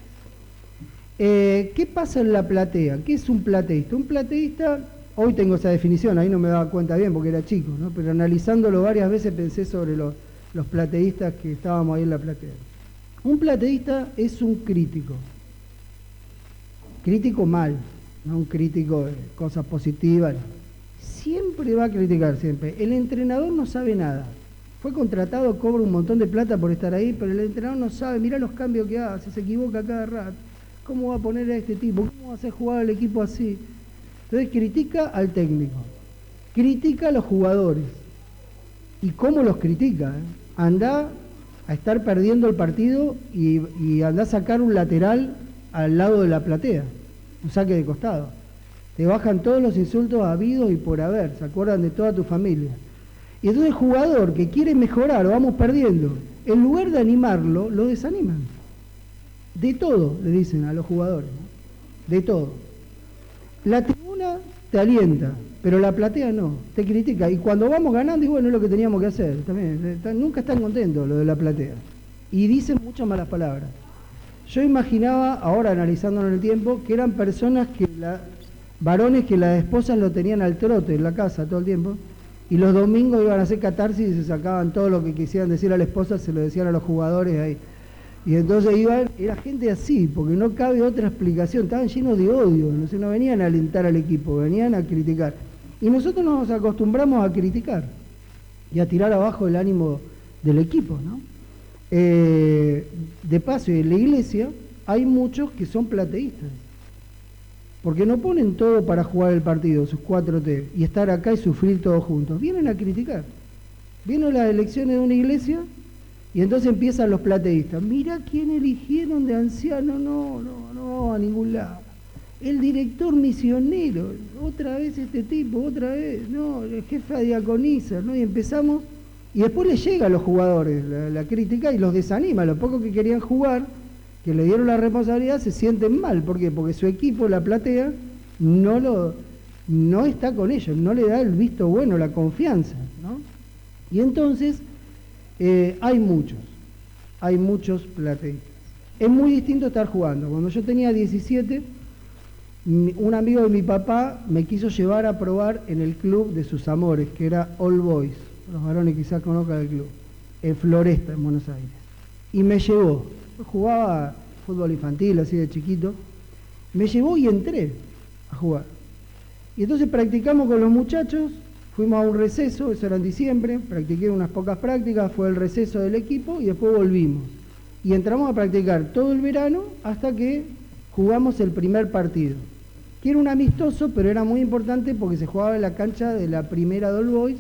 ¿Qué pasa en la platea? ¿Qué es un plateísta? Un plateísta, hoy tengo esa definición, ahí no me daba cuenta bien porque era chico, ¿no? Pero analizándolo varias veces pensé sobre los plateístas que estábamos ahí en la platea. Un plateísta es un crítico mal, no un crítico de cosas positivas, no. Siempre va a criticar, siempre. El entrenador no sabe nada. Fue contratado, cobra un montón de plata por estar ahí, pero el entrenador no sabe, mirá los cambios que hace, se equivoca cada rato. ¿Cómo va a poner a este tipo? ¿Cómo va a hacer jugar al equipo así? Entonces critica al técnico, critica a los jugadores. ¿Y cómo los critica? Anda a estar perdiendo el partido y anda a sacar un lateral al lado de la platea, un saque de costado. Te bajan todos los insultos habidos y por haber, se acuerdan de toda tu familia. Y entonces el jugador que quiere mejorar o vamos perdiendo, en lugar de animarlo, lo desaniman. De todo, le dicen a los jugadores, ¿no? De todo. La tribuna te alienta, pero la platea no, te critica. Y cuando vamos ganando, y bueno, es lo que teníamos que hacer. También, nunca están contentos lo de la platea. Y dicen muchas malas palabras. Yo imaginaba, ahora analizándolo en el tiempo, que eran personas varones que las esposas lo tenían al trote en la casa todo el tiempo, y los domingos iban a hacer catarsis y se sacaban todo lo que quisieran decir a la esposa, se lo decían a los jugadores ahí. Y entonces era gente así, porque no cabe otra explicación, estaban llenos de odio, no venían a alentar al equipo, venían a criticar. Y nosotros nos acostumbramos a criticar y a tirar abajo el ánimo del equipo, ¿no? De paso, en la iglesia hay muchos que son plateístas, porque no ponen todo para jugar el partido, sus 4T, y estar acá y sufrir todos juntos. Vienen a criticar. Vienen las elecciones de una iglesia y entonces empiezan los plateístas. Mirá quién eligieron de anciano, no, a ningún lado. El director misionero, otra vez este tipo, otra vez, no, el jefe de diaconisa, ¿no? Y empezamos, y después les llega a los jugadores la crítica y los desanima. Los pocos que querían jugar, que le dieron la responsabilidad, se sienten mal. ¿Por qué? Porque su equipo, la platea, no está con ellos, no le da el visto bueno, la confianza, ¿no? Y entonces hay muchos plateístas. Es muy distinto estar jugando. Cuando yo tenía 17, un amigo de mi papá me quiso llevar a probar en el club de sus amores, que era All Boys, los varones quizás conozcan el club, en Floresta, en Buenos Aires. Y me llevó. Yo jugaba fútbol infantil, así de chiquito. Me llevó y entré a jugar. Y entonces practicamos con los muchachos, fuimos a un receso, eso era en diciembre, practiqué unas pocas prácticas, fue el receso del equipo y después volvimos. Y entramos a practicar todo el verano hasta que jugamos el primer partido, que era un amistoso, pero era muy importante porque se jugaba en la cancha de la primera de All Boys,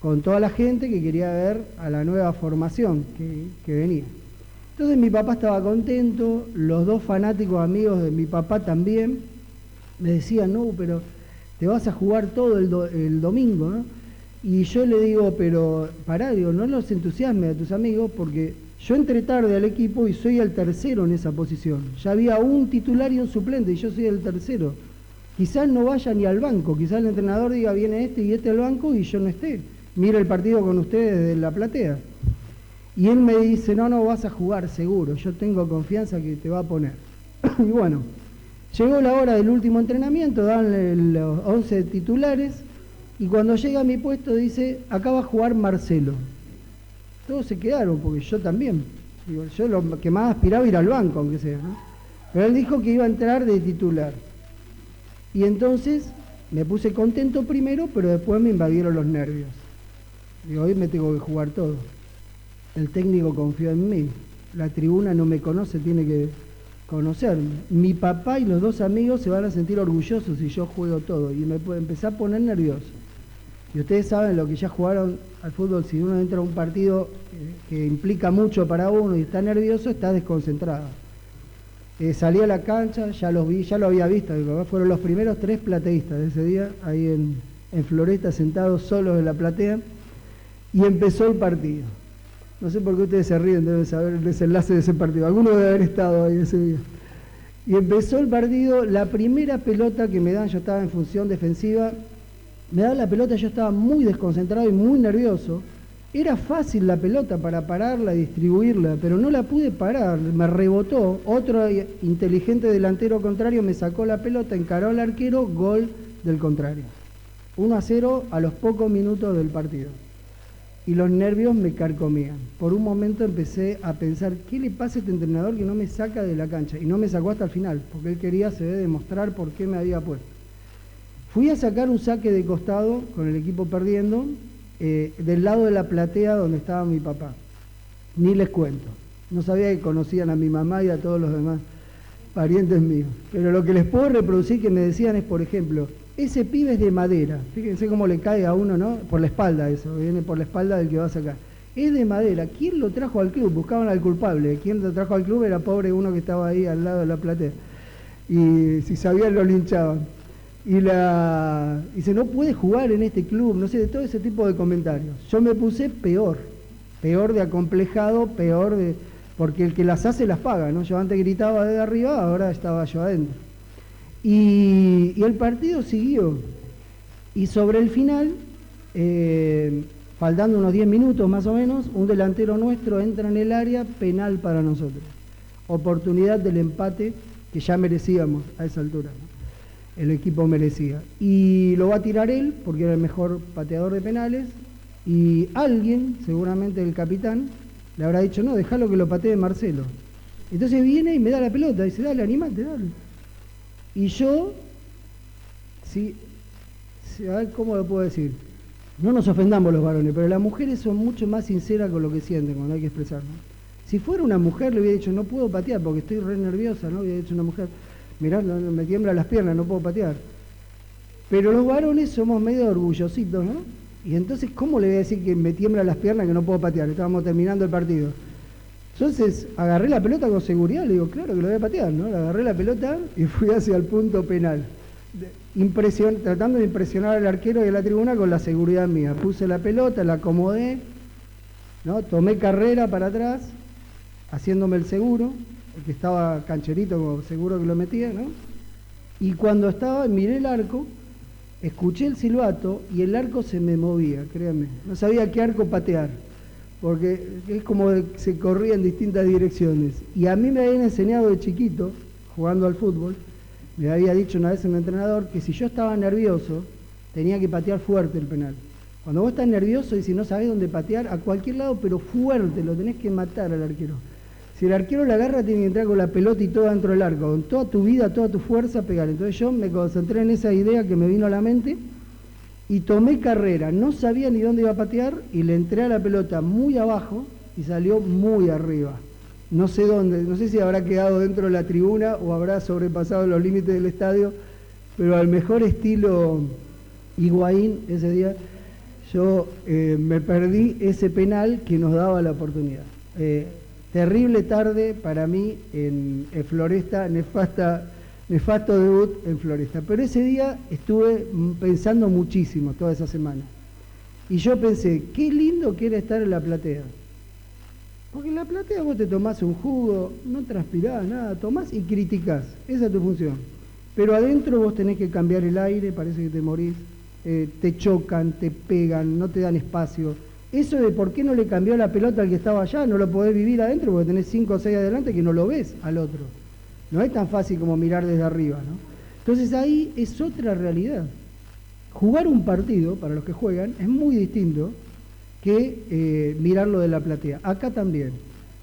con toda la gente que quería ver a la nueva formación que venía. Entonces mi papá estaba contento, los dos fanáticos amigos de mi papá también, me decían, no, pero te vas a jugar todo el domingo, ¿no? Y yo le digo, pero pará, digo, no los entusiasmes a tus amigos, porque yo entré tarde al equipo y soy el tercero en esa posición. Ya había un titular y un suplente y yo soy el tercero. Quizás no vaya ni al banco, quizás el entrenador diga, viene este y este al banco y yo no esté. Mira el partido con ustedes desde la platea. Y él me dice, no, vas a jugar seguro, yo tengo confianza que te va a poner. Y bueno, llegó la hora del último entrenamiento, dan los 11 titulares, y cuando llega a mi puesto dice, acá va a jugar Marcelo. Todos se quedaron, porque yo también. Digo, yo lo que más aspiraba era ir al banco, aunque sea, ¿no? Pero él dijo que iba a entrar de titular. Y entonces me puse contento primero, pero después me invadieron los nervios. Digo, hoy me tengo que jugar todo. El técnico confió en mí. La tribuna no me conoce, tiene que conocerme. Mi papá y los dos amigos se van a sentir orgullosos si yo juego todo. Y me empecé a poner nervioso. Y ustedes saben lo que ya jugaron al fútbol, si uno entra a un partido que implica mucho para uno y está nervioso, está desconcentrado. Salí a la cancha, ya los vi, ya lo había visto, mi papá, fueron los primeros 3 plateístas de ese día, ahí en Floresta, sentados solos en la platea, y empezó el partido. No sé por qué ustedes se ríen, deben saber el desenlace de ese partido, alguno debe haber estado ahí ese día. Y empezó el partido, la primera pelota que me dan, yo estaba en función defensiva, me dan la pelota, yo estaba muy desconcentrado y muy nervioso. Era fácil la pelota para pararla y distribuirla, pero no la pude parar, me rebotó. Otro inteligente delantero contrario me sacó la pelota, encaró al arquero, gol del contrario. 1-0 a los pocos minutos del partido. Y los nervios me carcomían. Por un momento empecé a pensar, ¿qué le pasa a este entrenador que no me saca de la cancha? Y no me sacó hasta el final, porque él quería, se debe demostrar por qué me había puesto. Fui a sacar un saque de costado, con el equipo perdiendo, del lado de la platea donde estaba mi papá. Ni les cuento. No sabía que conocían a mi mamá y a todos los demás parientes míos. Pero lo que les puedo reproducir que me decían es, por ejemplo, ese pibe es de madera. Fíjense cómo le cae a uno, ¿no? Por la espalda eso, viene por la espalda del que va a sacar. Es de madera. ¿Quién lo trajo al club? Buscaban al culpable. ¿Quién lo trajo al club? Era pobre uno que estaba ahí al lado de la platea. Y si sabían lo linchaban. Y dice, no puede jugar en este club, no sé, de todo ese tipo de comentarios. Yo me puse peor de acomplejado, peor de... porque el que las hace las paga, ¿no? Yo antes gritaba desde arriba, ahora estaba yo adentro. Y el partido siguió. Y sobre el final, faltando unos 10 minutos más o menos, un delantero nuestro entra en el área, penal para nosotros. Oportunidad del empate que ya merecíamos a esa altura, ¿no? El equipo merecía. Y lo va a tirar él, porque era el mejor pateador de penales, y alguien, seguramente el capitán, le habrá dicho, no, déjalo que lo patee Marcelo. Entonces viene y me da la pelota, dice, dale, animate, dale. Y yo, a ver cómo lo puedo decir, no nos ofendamos los varones, pero las mujeres son mucho más sinceras con lo que sienten cuando hay que expresar, ¿no? Si fuera una mujer le hubiera dicho, no puedo patear porque estoy re nerviosa, ¿no? Hubiera dicho una mujer, mirá, me tiemblan las piernas, no puedo patear. Pero los varones somos medio orgullositos, ¿no? Y entonces, ¿cómo le voy a decir que me tiemblan las piernas que no puedo patear? Estábamos terminando el partido. Entonces, agarré la pelota con seguridad, le digo, claro que lo voy a patear, ¿no? Le agarré la pelota y fui hacia el punto penal. Tratando de impresionar al arquero y a la tribuna con la seguridad mía. Puse la pelota, la acomodé, ¿no? Tomé carrera para atrás, haciéndome el seguro, el que estaba cancherito, como seguro que lo metía, ¿no? Y cuando miré el arco, escuché el silbato y el arco se me movía, créanme. No sabía qué arco patear, porque es como se corría en distintas direcciones. Y a mí me habían enseñado de chiquito, jugando al fútbol, me había dicho una vez un entrenador que si yo estaba nervioso, tenía que patear fuerte el penal. Cuando vos estás nervioso y si no sabés dónde patear, a cualquier lado, pero fuerte, lo tenés que matar al arquero. Si el arquero la agarra, tiene que entrar con la pelota y todo dentro del arco, con toda tu vida, toda tu fuerza, pegar. Entonces yo me concentré en esa idea que me vino a la mente y tomé carrera. No sabía ni dónde iba a patear y le entré a la pelota muy abajo y salió muy arriba. No sé dónde, no sé si habrá quedado dentro de la tribuna o habrá sobrepasado los límites del estadio, pero al mejor estilo Higuaín ese día, yo me perdí ese penal que nos daba la oportunidad. Terrible tarde para mí en Floresta, nefasto debut en Floresta. Pero ese día estuve pensando muchísimo toda esa semana. Y yo pensé, qué lindo que era estar en la platea. Porque en la platea vos te tomás un jugo, no transpirás nada, tomás y criticás. Esa es tu función. Pero adentro vos tenés que cambiar el aire, parece que te morís, te chocan, te pegan, no te dan espacio. Eso de por qué no le cambió la pelota al que estaba allá, no lo podés vivir adentro porque tenés 5 o 6 adelante que no lo ves al otro. No es tan fácil como mirar desde arriba, ¿no? Entonces ahí es otra realidad. Jugar un partido, para los que juegan, es muy distinto que mirarlo de la platea. Acá también.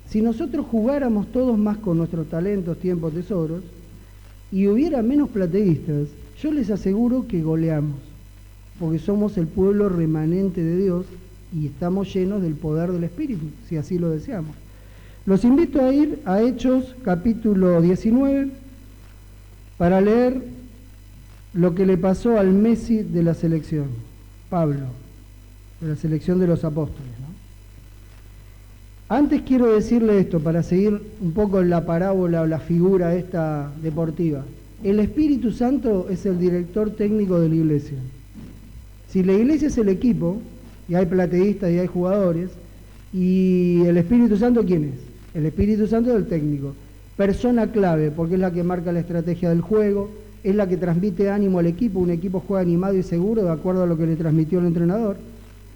Si nosotros jugáramos todos más con nuestros talentos, tiempos, tesoros, y hubiera menos plateístas, yo les aseguro que goleamos, porque somos el pueblo remanente de Dios, y estamos llenos del poder del Espíritu, si así lo deseamos. Los invito a ir a Hechos capítulo 19 para leer lo que le pasó al Messi de la selección, Pablo, de la selección de los apóstoles, ¿no? Antes quiero decirle esto, para seguir un poco en la parábola o la figura esta deportiva. El Espíritu Santo es el director técnico de la iglesia. Si la iglesia es el equipo, y hay plateístas y hay jugadores, y el Espíritu Santo, ¿quién es? El Espíritu Santo es el técnico, persona clave, porque es la que marca la estrategia del juego, es la que transmite ánimo al equipo, un equipo juega animado y seguro de acuerdo a lo que le transmitió el entrenador.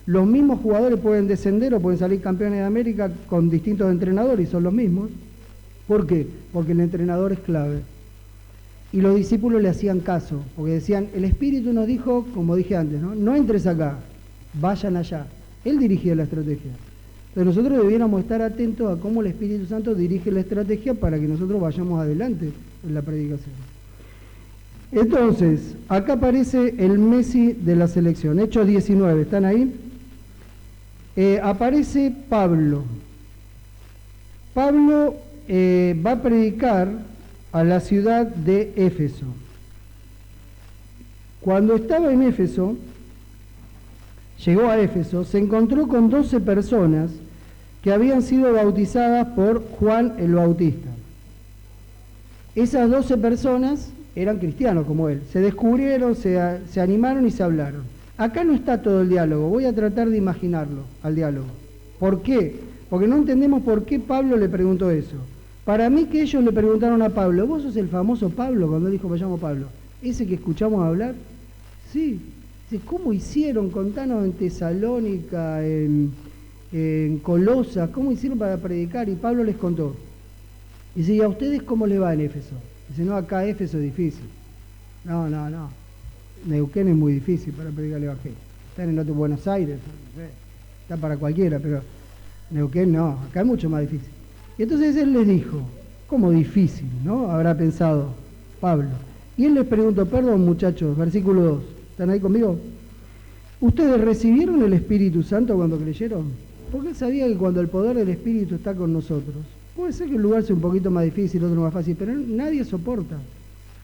Los mismos jugadores pueden descender o pueden salir campeones de América con distintos entrenadores y son los mismos. ¿Por qué? Porque el entrenador es clave. Y los discípulos le hacían caso, porque decían, el Espíritu nos dijo, como dije antes, no entres acá, vayan allá. Él dirigía la estrategia. Entonces nosotros debiéramos estar atentos a cómo el Espíritu Santo dirige la estrategia para que nosotros vayamos adelante en la predicación. Entonces, acá aparece el Messi de la selección, Hechos 19, ¿están ahí? Aparece Pablo. Pablo va a predicar a la ciudad de Éfeso. Cuando estaba en Éfeso, llegó a Éfeso, se encontró con 12 personas que habían sido bautizadas por Juan el Bautista. Esas 12 personas eran cristianos como él, se descubrieron, se animaron y se hablaron. Acá no está todo el diálogo, voy a tratar de imaginarlo al diálogo. ¿Por qué? Porque no entendemos por qué Pablo le preguntó eso. Para mí que ellos le preguntaron a Pablo, ¿vos sos el famoso Pablo? Cuando él dijo, me llamo Pablo. ¿Ese que escuchamos hablar? Sí. ¿Cómo hicieron? Contanos en Tesalónica, en Colosas, ¿cómo hicieron para predicar? Y Pablo les contó. Dice, ¿y a ustedes cómo les va en Éfeso? Dice, no, acá Éfeso es difícil. No. Neuquén es muy difícil para predicar el Evangelio. Están en otro Buenos Aires, no sé, está para cualquiera, pero Neuquén no, acá es mucho más difícil. Y entonces él les dijo, ¿cómo difícil, no? Habrá pensado Pablo. Y él les preguntó, perdón muchachos, versículo 2, ¿están ahí conmigo? ¿Ustedes recibieron el Espíritu Santo cuando creyeron? Porque él sabía que cuando el poder del Espíritu está con nosotros, puede ser que el lugar sea un poquito más difícil, otro más fácil, pero nadie soporta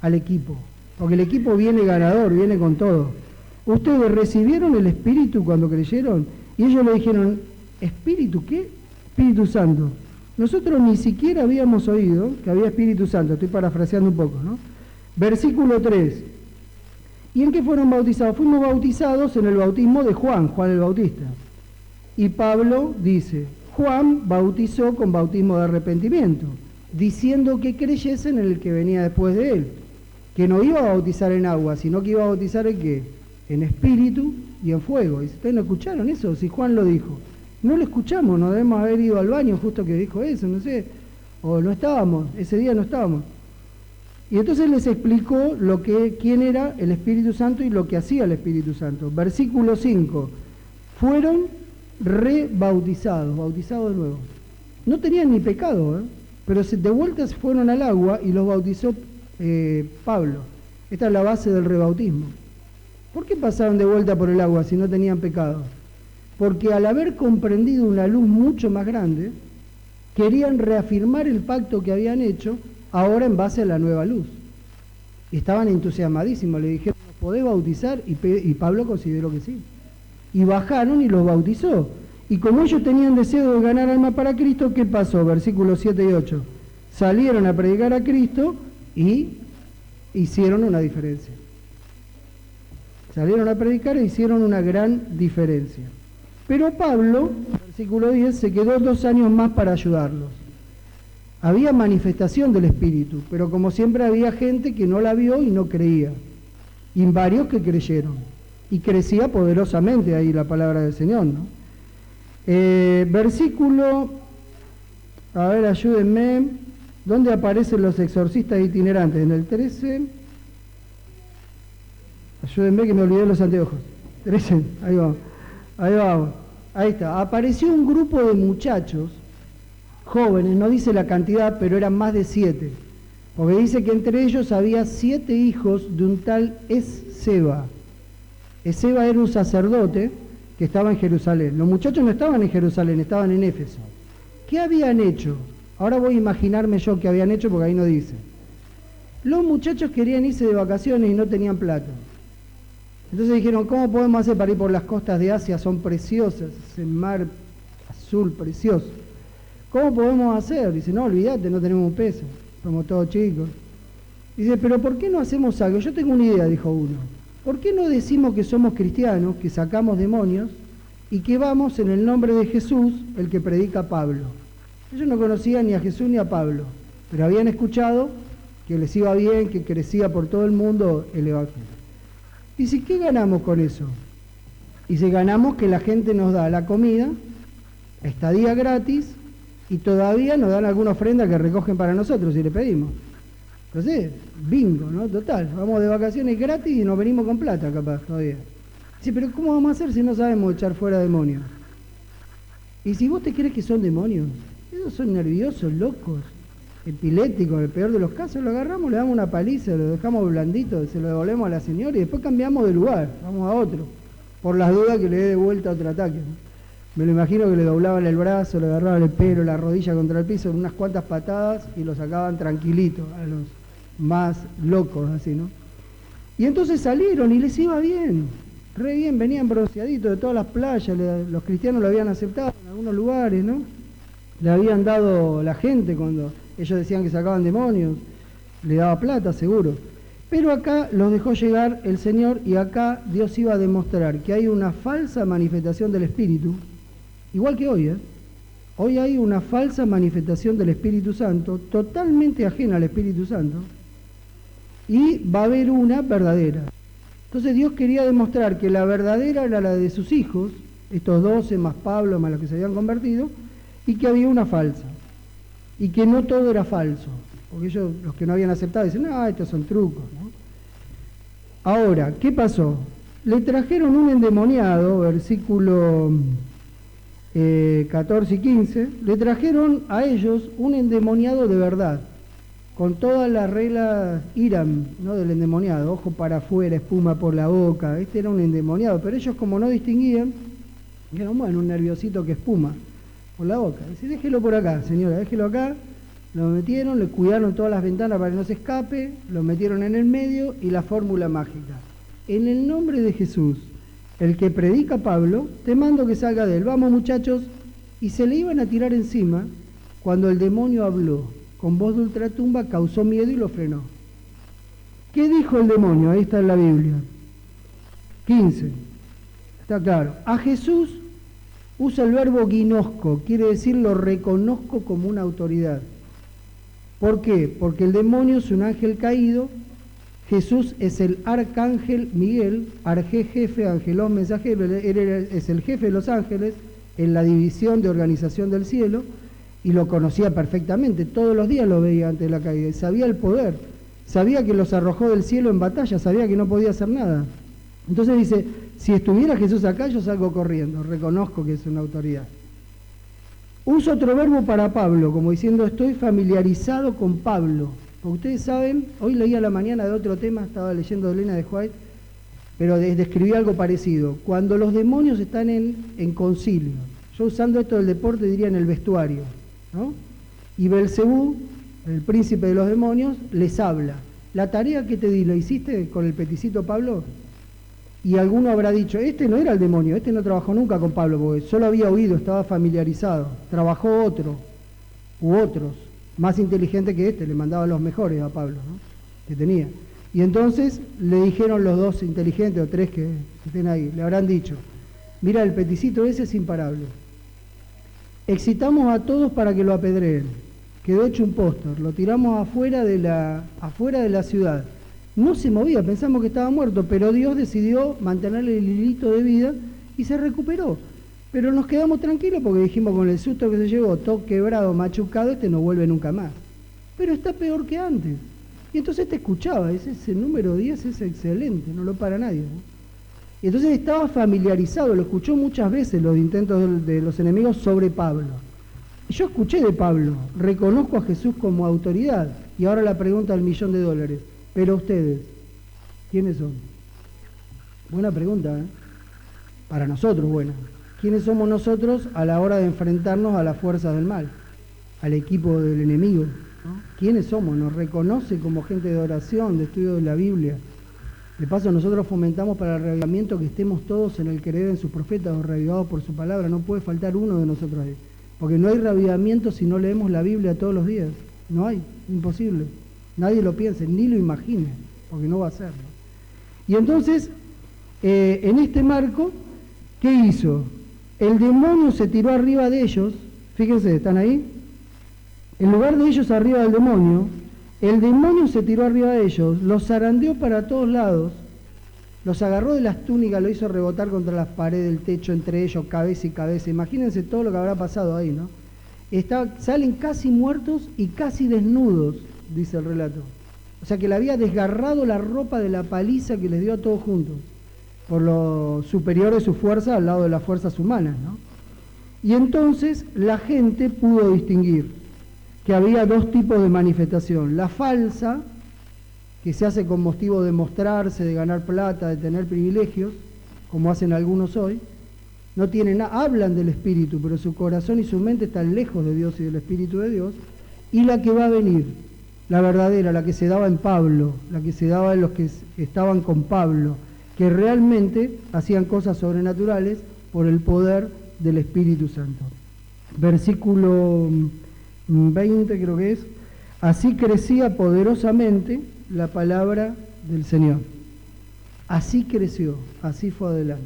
al equipo, porque el equipo viene ganador, viene con todo. ¿Ustedes recibieron el Espíritu cuando creyeron? Y ellos le dijeron, ¿Espíritu qué? Espíritu Santo. Nosotros ni siquiera habíamos oído que había Espíritu Santo, estoy parafraseando un poco, ¿no? Versículo 3. ¿Y en qué fueron bautizados? Fuimos bautizados en el bautismo de Juan el Bautista. Y Pablo dice, Juan bautizó con bautismo de arrepentimiento, diciendo que creyesen en el que venía después de él, que no iba a bautizar en agua, sino que iba a bautizar en ¿qué? En espíritu y en fuego. Y ustedes no escucharon eso, si Juan lo dijo. No lo escuchamos, no debemos haber ido al baño justo que dijo eso, no sé, o no estábamos, ese día no estábamos. Y entonces les explicó quién era el Espíritu Santo y lo que hacía el Espíritu Santo. Versículo 5, fueron rebautizados, bautizados de nuevo. No tenían ni pecado, pero de vuelta fueron al agua y los bautizó Pablo. Esta es la base del rebautismo. ¿Por qué pasaron de vuelta por el agua si no tenían pecado? Porque al haber comprendido una luz mucho más grande, querían reafirmar el pacto que habían hecho ahora en base a la nueva luz. Y estaban entusiasmadísimos, le dijeron, ¿nos podés bautizar? Y Pablo consideró que sí. Y bajaron y los bautizó. Y como ellos tenían deseo de ganar alma para Cristo, ¿qué pasó? Versículos 7 y 8. Salieron a predicar a Cristo y hicieron una diferencia. Salieron a predicar e hicieron una gran diferencia. Pero Pablo, versículo 10, se quedó 2 años más para ayudarlos. Había manifestación del Espíritu, pero como siempre había gente que no la vio y no creía. Y varios que creyeron. Y crecía poderosamente ahí la palabra del Señor, ¿no? Versículo, a ver, ayúdenme, ¿dónde aparecen los exorcistas itinerantes? En el 13, ayúdenme que me olvidé los anteojos. 13, ahí vamos, ahí está. Apareció un grupo de muchachos jóvenes, no dice la cantidad, pero eran más de 7, porque dice que entre ellos había 7 hijos de un tal Esceva. Esceva era un sacerdote que estaba en Jerusalén. Los muchachos no estaban en Jerusalén, estaban en Éfeso. ¿Qué habían hecho? Ahora voy a imaginarme yo qué habían hecho porque ahí no dice. Los muchachos querían irse de vacaciones y no tenían plata. Entonces dijeron, ¿cómo podemos hacer para ir por las costas de Asia? Son preciosas, ese mar azul precioso. ¿Cómo podemos hacer? Dice, no, olvídate, no tenemos un peso, somos todos chicos. Dice, pero ¿por qué no hacemos algo? Yo tengo una idea, dijo uno. ¿Por qué no decimos que somos cristianos, que sacamos demonios y que vamos en el nombre de Jesús, el que predica Pablo? Ellos no conocían ni a Jesús ni a Pablo, pero habían escuchado que les iba bien, que crecía por todo el mundo el Evangelio. Dice, ¿qué ganamos con eso? Dice, ganamos que la gente nos da la comida, estadía gratis, y todavía nos dan alguna ofrenda que recogen para nosotros si le pedimos. Entonces, bingo, ¿no? Total, vamos de vacaciones gratis y nos venimos con plata capaz todavía. Dice, pero ¿cómo vamos a hacer si no sabemos echar fuera demonios? Y si vos te crees que son demonios, esos son nerviosos, locos, epilépticos, en el peor de los casos, lo agarramos, le damos una paliza, lo dejamos blandito, se lo devolvemos a la señora y después cambiamos de lugar, vamos a otro, por las dudas que le dé de vuelta otro ataque, ¿no? Me lo imagino que le doblaban el brazo, le agarraban el pelo, la rodilla contra el piso, unas cuantas patadas y lo sacaban tranquilito más locos, así, ¿no? Y entonces salieron y les iba bien, re bien, venían bronceaditos de todas las playas, los cristianos lo habían aceptado en algunos lugares, ¿no? Le habían dado la gente cuando ellos decían que sacaban demonios, le daba plata, seguro. Pero acá los dejó llegar el Señor y acá Dios iba a demostrar que hay una falsa manifestación del Espíritu, igual que hoy, ¿eh? Hoy hay una falsa manifestación del Espíritu Santo, totalmente ajena al Espíritu Santo, y va a haber una verdadera. Entonces Dios quería demostrar que la verdadera era la de sus hijos, estos 12 más Pablo, más los que se habían convertido, y que había una falsa, y que no todo era falso, porque ellos, los que no habían aceptado, dicen, estos son trucos, ¿no? Ahora, ¿qué pasó? Le trajeron un endemoniado, versículo 14 y 15, le trajeron a ellos un endemoniado de verdad, con todas las reglas Hiram, ¿no?, del endemoniado, ojo para afuera, espuma por la boca, este era un endemoniado, pero ellos como no distinguían, dijeron, bueno, un nerviosito que espuma por la boca. Dice, déjelo por acá, señora, déjelo acá. Lo metieron, le cuidaron todas las ventanas para que no se escape, lo metieron en el medio y la fórmula mágica. En el nombre de Jesús, el que predica Pablo, te mando que salga de él. Vamos, muchachos. Y se le iban a tirar encima cuando el demonio habló. Con voz de ultratumba causó miedo y lo frenó. ¿Qué dijo el demonio? Ahí está en la Biblia. 15. Está claro. A Jesús usa el verbo ginosco, quiere decir lo reconozco como una autoridad. ¿Por qué? Porque el demonio es un ángel caído, Jesús es el arcángel Miguel, arjejefe, angelón, mensajero, él es el jefe de los ángeles en la división de organización del cielo, y lo conocía perfectamente, todos los días lo veía antes de la caída, y sabía el poder, sabía que los arrojó del cielo en batalla, sabía que no podía hacer nada. Entonces dice, si estuviera Jesús acá, yo salgo corriendo, reconozco que es una autoridad. Uso otro verbo para Pablo, como diciendo, estoy familiarizado con Pablo. Porque ustedes saben, hoy leí a la mañana de otro tema, estaba leyendo de Elena de White, pero describí algo parecido. Cuando los demonios están en concilio, yo usando esto del deporte diría en el vestuario, ¿no? Y Belcebú, el príncipe de los demonios, les habla. La tarea que te di, ¿la hiciste con el peticito Pablo? Y alguno habrá dicho, este no era el demonio, este no trabajó nunca con Pablo, porque solo había oído, estaba familiarizado. Trabajó otro, u otros, más inteligente que este, le mandaba los mejores a Pablo, ¿no?, que tenía. Y entonces le dijeron los dos inteligentes, o tres que estén ahí, le habrán dicho, mira, el peticito ese es imparable. Excitamos a todos para que lo apedreen. Quedó hecho un póster, lo tiramos afuera de la ciudad. No se movía, pensamos que estaba muerto, pero Dios decidió mantenerle el hilito de vida y se recuperó. Pero nos quedamos tranquilos porque dijimos, con el susto que se llevó, todo quebrado, machucado, este no vuelve nunca más. Pero está peor que antes. Y entonces te escuchaba, ese número 10 es excelente, no lo para nadie, ¿no? Y entonces estaba familiarizado, lo escuchó muchas veces los intentos de los enemigos sobre Pablo. Y yo escuché de Pablo, reconozco a Jesús como autoridad. Y ahora la pregunta del $1.000.000. Pero ustedes, ¿quiénes son? Buena pregunta, ¿eh? Para nosotros, buena. ¿Quiénes somos nosotros a la hora de enfrentarnos a las fuerzas del mal, al equipo del enemigo, ¿no? ¿Quiénes somos? Nos reconoce como gente de oración, de estudio de la Biblia. De paso, nosotros fomentamos para el reavivamiento que estemos todos en el creer en sus profetas o reavivados por su palabra. No puede faltar uno de nosotros ahí. Porque no hay reavivamiento si no leemos la Biblia todos los días. No hay, imposible. Nadie lo piense, ni lo imagine, porque no va a ser, ¿no? Y entonces, en este marco, ¿qué hizo? El demonio se tiró arriba de ellos, fíjense, ¿están ahí? En lugar de ellos arriba del demonio, el demonio se tiró arriba de ellos, los zarandeó para todos lados, los agarró de las túnicas, lo hizo rebotar contra las paredes del techo entre ellos, cabeza y cabeza. Imagínense todo lo que habrá pasado ahí, ¿no? Salen casi muertos y casi desnudos, dice el relato. O sea que le había desgarrado la ropa de la paliza que les dio a todos juntos, por lo superior de su fuerza al lado de las fuerzas humanas, ¿no? Y entonces la gente pudo distinguir que había dos tipos de manifestación. La falsa, que se hace con motivo de mostrarse, de ganar plata, de tener privilegios, como hacen algunos hoy. No tienen nada, hablan del Espíritu, pero su corazón y su mente están lejos de Dios y del Espíritu de Dios. Y la que va a venir, la verdadera, la que se daba en Pablo, la que se daba en los que estaban con Pablo, que realmente hacían cosas sobrenaturales por el poder del Espíritu Santo. Versículo 20 creo que es: así crecía poderosamente la palabra del Señor. Así creció, así fue adelante.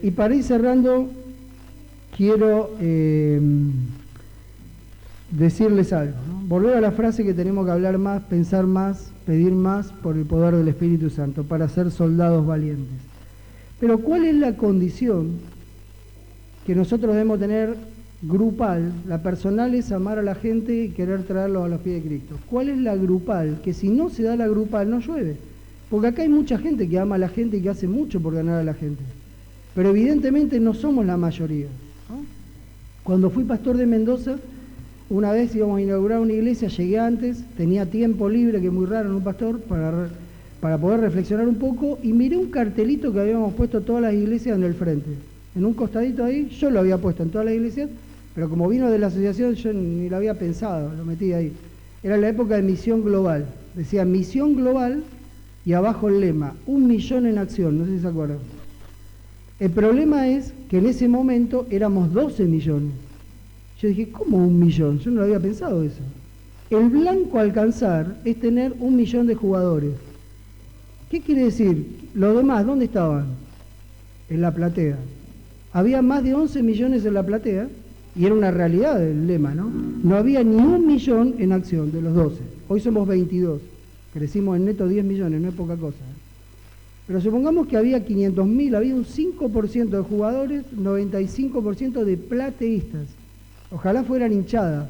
Y para ir cerrando, quiero decirles algo, ¿no? Volver a la frase que tenemos que hablar más, pensar más, pedir más por el poder del Espíritu Santo, para ser soldados valientes. Pero ¿cuál es la condición que nosotros debemos tener grupal? La personal es amar a la gente y querer traerlos a los pies de Cristo. ¿Cuál es la grupal? Que si no se da la grupal, no llueve. Porque acá hay mucha gente que ama a la gente y que hace mucho por ganar a la gente. Pero evidentemente no somos la mayoría, ¿no? Cuando fui pastor de Mendoza, una vez íbamos a inaugurar una iglesia, llegué antes, tenía tiempo libre, que es muy raro en un pastor, para poder reflexionar un poco, y miré un cartelito que habíamos puesto todas las iglesias en el frente. En un costadito ahí, yo lo había puesto en todas las iglesias, pero como vino de la asociación yo ni lo había pensado, lo metí ahí. Era la época de Misión Global. Decía Misión Global y abajo el lema, 1 millón en acción, no sé si se acuerdan. El problema es que en ese momento éramos 12 millones. Yo dije, ¿cómo 1 millón? Yo no lo había pensado eso. El blanco a alcanzar es tener 1 millón de jugadores. ¿Qué quiere decir? Los demás, ¿dónde estaban? En la platea. Había más de 11 millones en la platea, y era una realidad el lema, ¿no? No había ni 1 millón en acción de los 12. Hoy somos 22. Crecimos en neto 10 millones, no es poca cosa, ¿eh? Pero supongamos que había 500.000, había un 5% de jugadores, 95% de plateístas. Ojalá fueran hinchadas,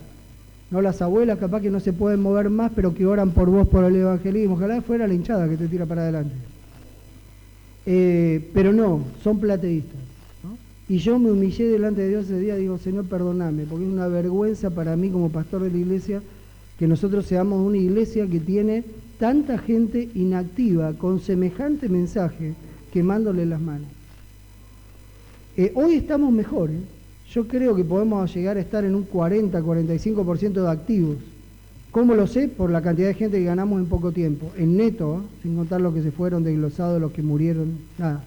no las abuelas capaz que no se pueden mover más, pero que oran por vos, por el evangelismo. Ojalá fuera la hinchada que te tira para adelante. Pero no, son plateístas, ¿no? Y yo me humillé delante de Dios ese día, digo, Señor, perdóname, porque es una vergüenza para mí como pastor de la iglesia que nosotros seamos una iglesia que tiene tanta gente inactiva con semejante mensaje quemándole las manos. Hoy estamos mejor, ¿eh? Yo creo que podemos llegar a estar en un 40-45% de activos. ¿Cómo lo sé? Por la cantidad de gente que ganamos en poco tiempo. En neto, ¿eh? Sin contar los que se fueron desglosados, los que murieron, nada.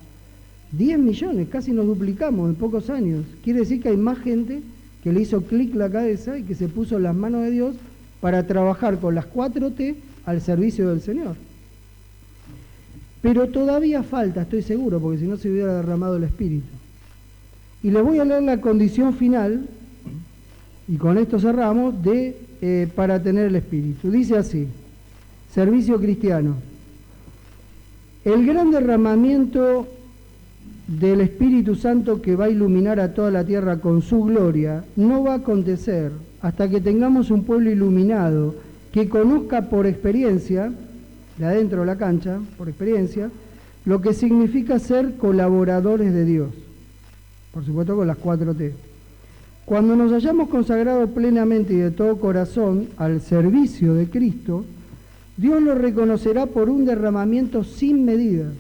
10 millones, casi nos duplicamos en pocos años. Quiere decir que hay más gente que le hizo clic la cabeza y que se puso en las manos de Dios para trabajar con las 4T al servicio del Señor. Pero todavía falta, estoy seguro, porque si no se hubiera derramado el Espíritu. Y les voy a leer la condición final, y con esto cerramos, para tener el Espíritu. Dice así: servicio cristiano. El gran derramamiento del Espíritu Santo que va a iluminar a toda la tierra con su gloria no va a acontecer hasta que tengamos un pueblo iluminado que conozca por experiencia, de adentro de la cancha, por experiencia, lo que significa ser colaboradores de Dios. Por supuesto con las 4T. Cuando nos hayamos consagrado plenamente y de todo corazón al servicio de Cristo, Dios lo reconocerá por un derramamiento sin medida,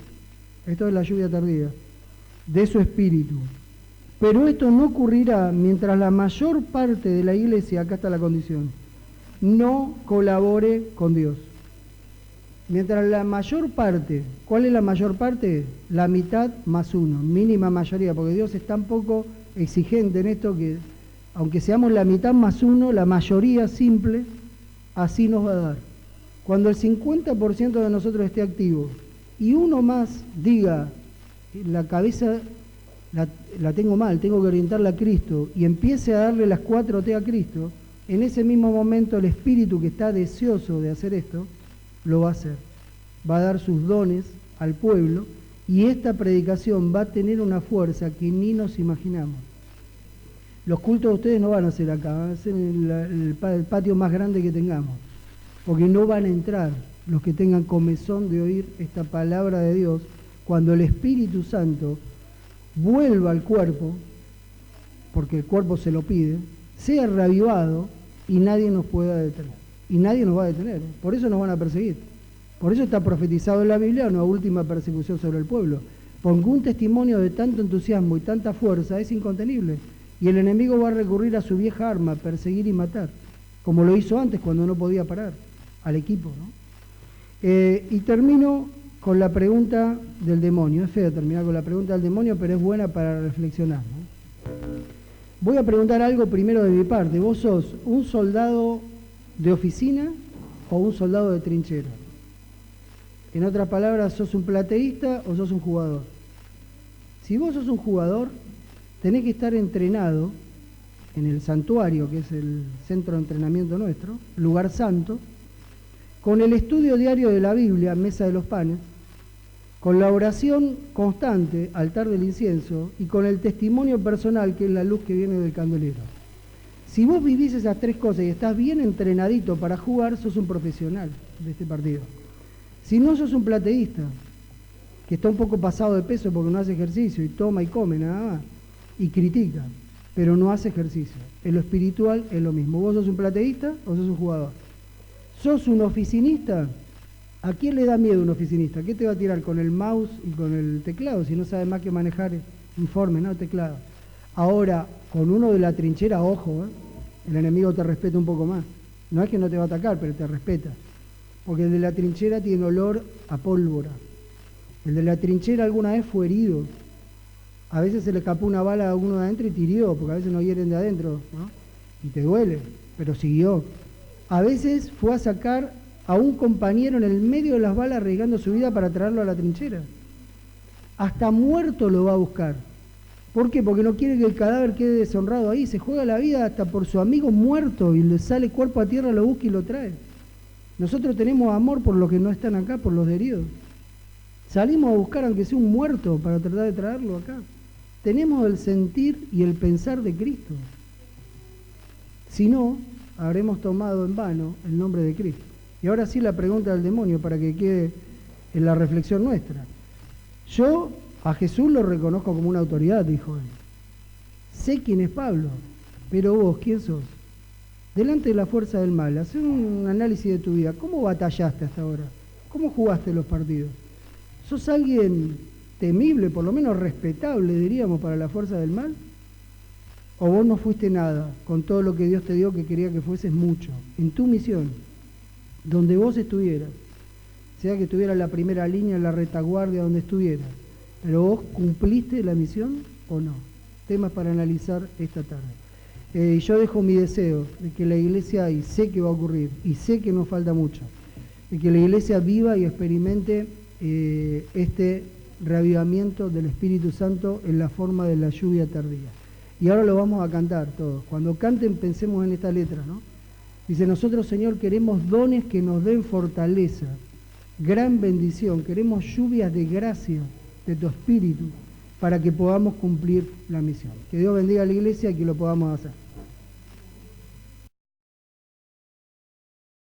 esto es la lluvia tardía, de su Espíritu. Pero esto no ocurrirá mientras la mayor parte de la iglesia, acá está la condición, no colabore con Dios. Mientras la mayor parte, ¿cuál es la mayor parte? La mitad más uno, mínima mayoría, porque Dios es tan poco exigente en esto que, aunque seamos la mitad más uno, la mayoría simple, así nos va a dar. Cuando el 50% de nosotros esté activo y uno más diga, la cabeza la tengo mal, tengo que orientarla a Cristo, y empiece a darle las 4T a Cristo, en ese mismo momento el Espíritu que está deseoso de hacer esto, lo va a hacer. Va a dar sus dones al pueblo, y esta predicación va a tener una fuerza que ni nos imaginamos. Los cultos de ustedes no van a ser acá, van a ser en el patio más grande que tengamos, porque no van a entrar los que tengan comezón de oír esta palabra de Dios cuando el Espíritu Santo vuelva al cuerpo, porque el cuerpo se lo pide, sea reavivado y nadie nos pueda detener. Y nadie nos va a detener, ¿eh? Por eso nos van a perseguir. Por eso está profetizado en la Biblia una última persecución sobre el pueblo. Porque un testimonio de tanto entusiasmo y tanta fuerza es incontenible. Y el enemigo va a recurrir a su vieja arma, perseguir y matar. como lo hizo antes cuando no podía parar al equipo, ¿no? Y termino con la pregunta del demonio. Es feo terminar con la pregunta del demonio, pero es buena para reflexionar, ¿no? Voy a preguntar algo primero de mi parte. ¿Vos sos un soldado de oficina o un soldado de trinchera? En otras palabras, ¿sos un plateísta o sos un jugador? Si vos sos un jugador, tenés que estar entrenado en el santuario, que es el centro de entrenamiento nuestro, lugar santo, con el estudio diario de la Biblia, mesa de los panes, con la oración constante, altar del incienso, y con el testimonio personal, que es la luz que viene del candelero. Si vos vivís esas tres cosas y estás bien entrenadito para jugar, sos un profesional de este partido. Si no, sos un plateísta, que está un poco pasado de peso porque no hace ejercicio, y toma y come nada más, y critica, pero no hace ejercicio. En lo espiritual es lo mismo. ¿Vos sos un plateísta o sos un jugador? ¿Sos un oficinista? ¿A quién le da miedo un oficinista? ¿Qué te va a tirar con el mouse y con el teclado si no sabe más que manejar informes, no teclado? Ahora, con uno de la trinchera, ojo, el enemigo te respeta un poco más. No es que no te va a atacar, pero te respeta. Porque el de la trinchera tiene olor a pólvora. El de la trinchera alguna vez fue herido. A veces se le escapó una bala a uno de adentro y tiró, porque a veces no hieren de adentro, ¿no? Y te duele, pero siguió. A veces fue a sacar a un compañero en el medio de las balas arriesgando su vida para traerlo a la trinchera. Hasta muerto lo va a buscar. ¿Por qué? Porque no quiere que el cadáver quede deshonrado ahí. Se juega la vida hasta por su amigo muerto y le sale cuerpo a tierra, lo busca y lo trae. Nosotros tenemos amor por los que no están acá, por los heridos. Salimos a buscar aunque sea un muerto para tratar de traerlo acá. Tenemos el sentir y el pensar de Cristo. Si no, habremos tomado en vano el nombre de Cristo. Y ahora sí la pregunta del demonio para que quede en la reflexión nuestra. Yo a Jesús lo reconozco como una autoridad, dijo él. Sé quién es Pablo, pero vos, ¿quién sos? Delante de la fuerza del mal, haz un análisis de tu vida. ¿Cómo batallaste hasta ahora? ¿Cómo jugaste los partidos? ¿Sos alguien temible, por lo menos respetable, diríamos, para la fuerza del mal? ¿O vos no fuiste nada con todo lo que Dios te dio que quería que fueses mucho? En tu misión, donde vos estuvieras, sea que estuvieras en la primera línea, en la retaguardia, donde estuvieras, pero vos cumpliste la misión o no. Temas para analizar esta tarde. Yo dejo mi deseo de que la iglesia, y sé que va a ocurrir, y sé que nos falta mucho, de que la iglesia viva y experimente este reavivamiento del Espíritu Santo en la forma de la lluvia tardía. Y ahora lo vamos a cantar todos. Cuando canten pensemos en esta letra, ¿no? Dice, nosotros, Señor, queremos dones que nos den fortaleza, gran bendición, queremos lluvias de gracia de tu Espíritu para que podamos cumplir la misión. Que Dios bendiga a la iglesia y que lo podamos hacer.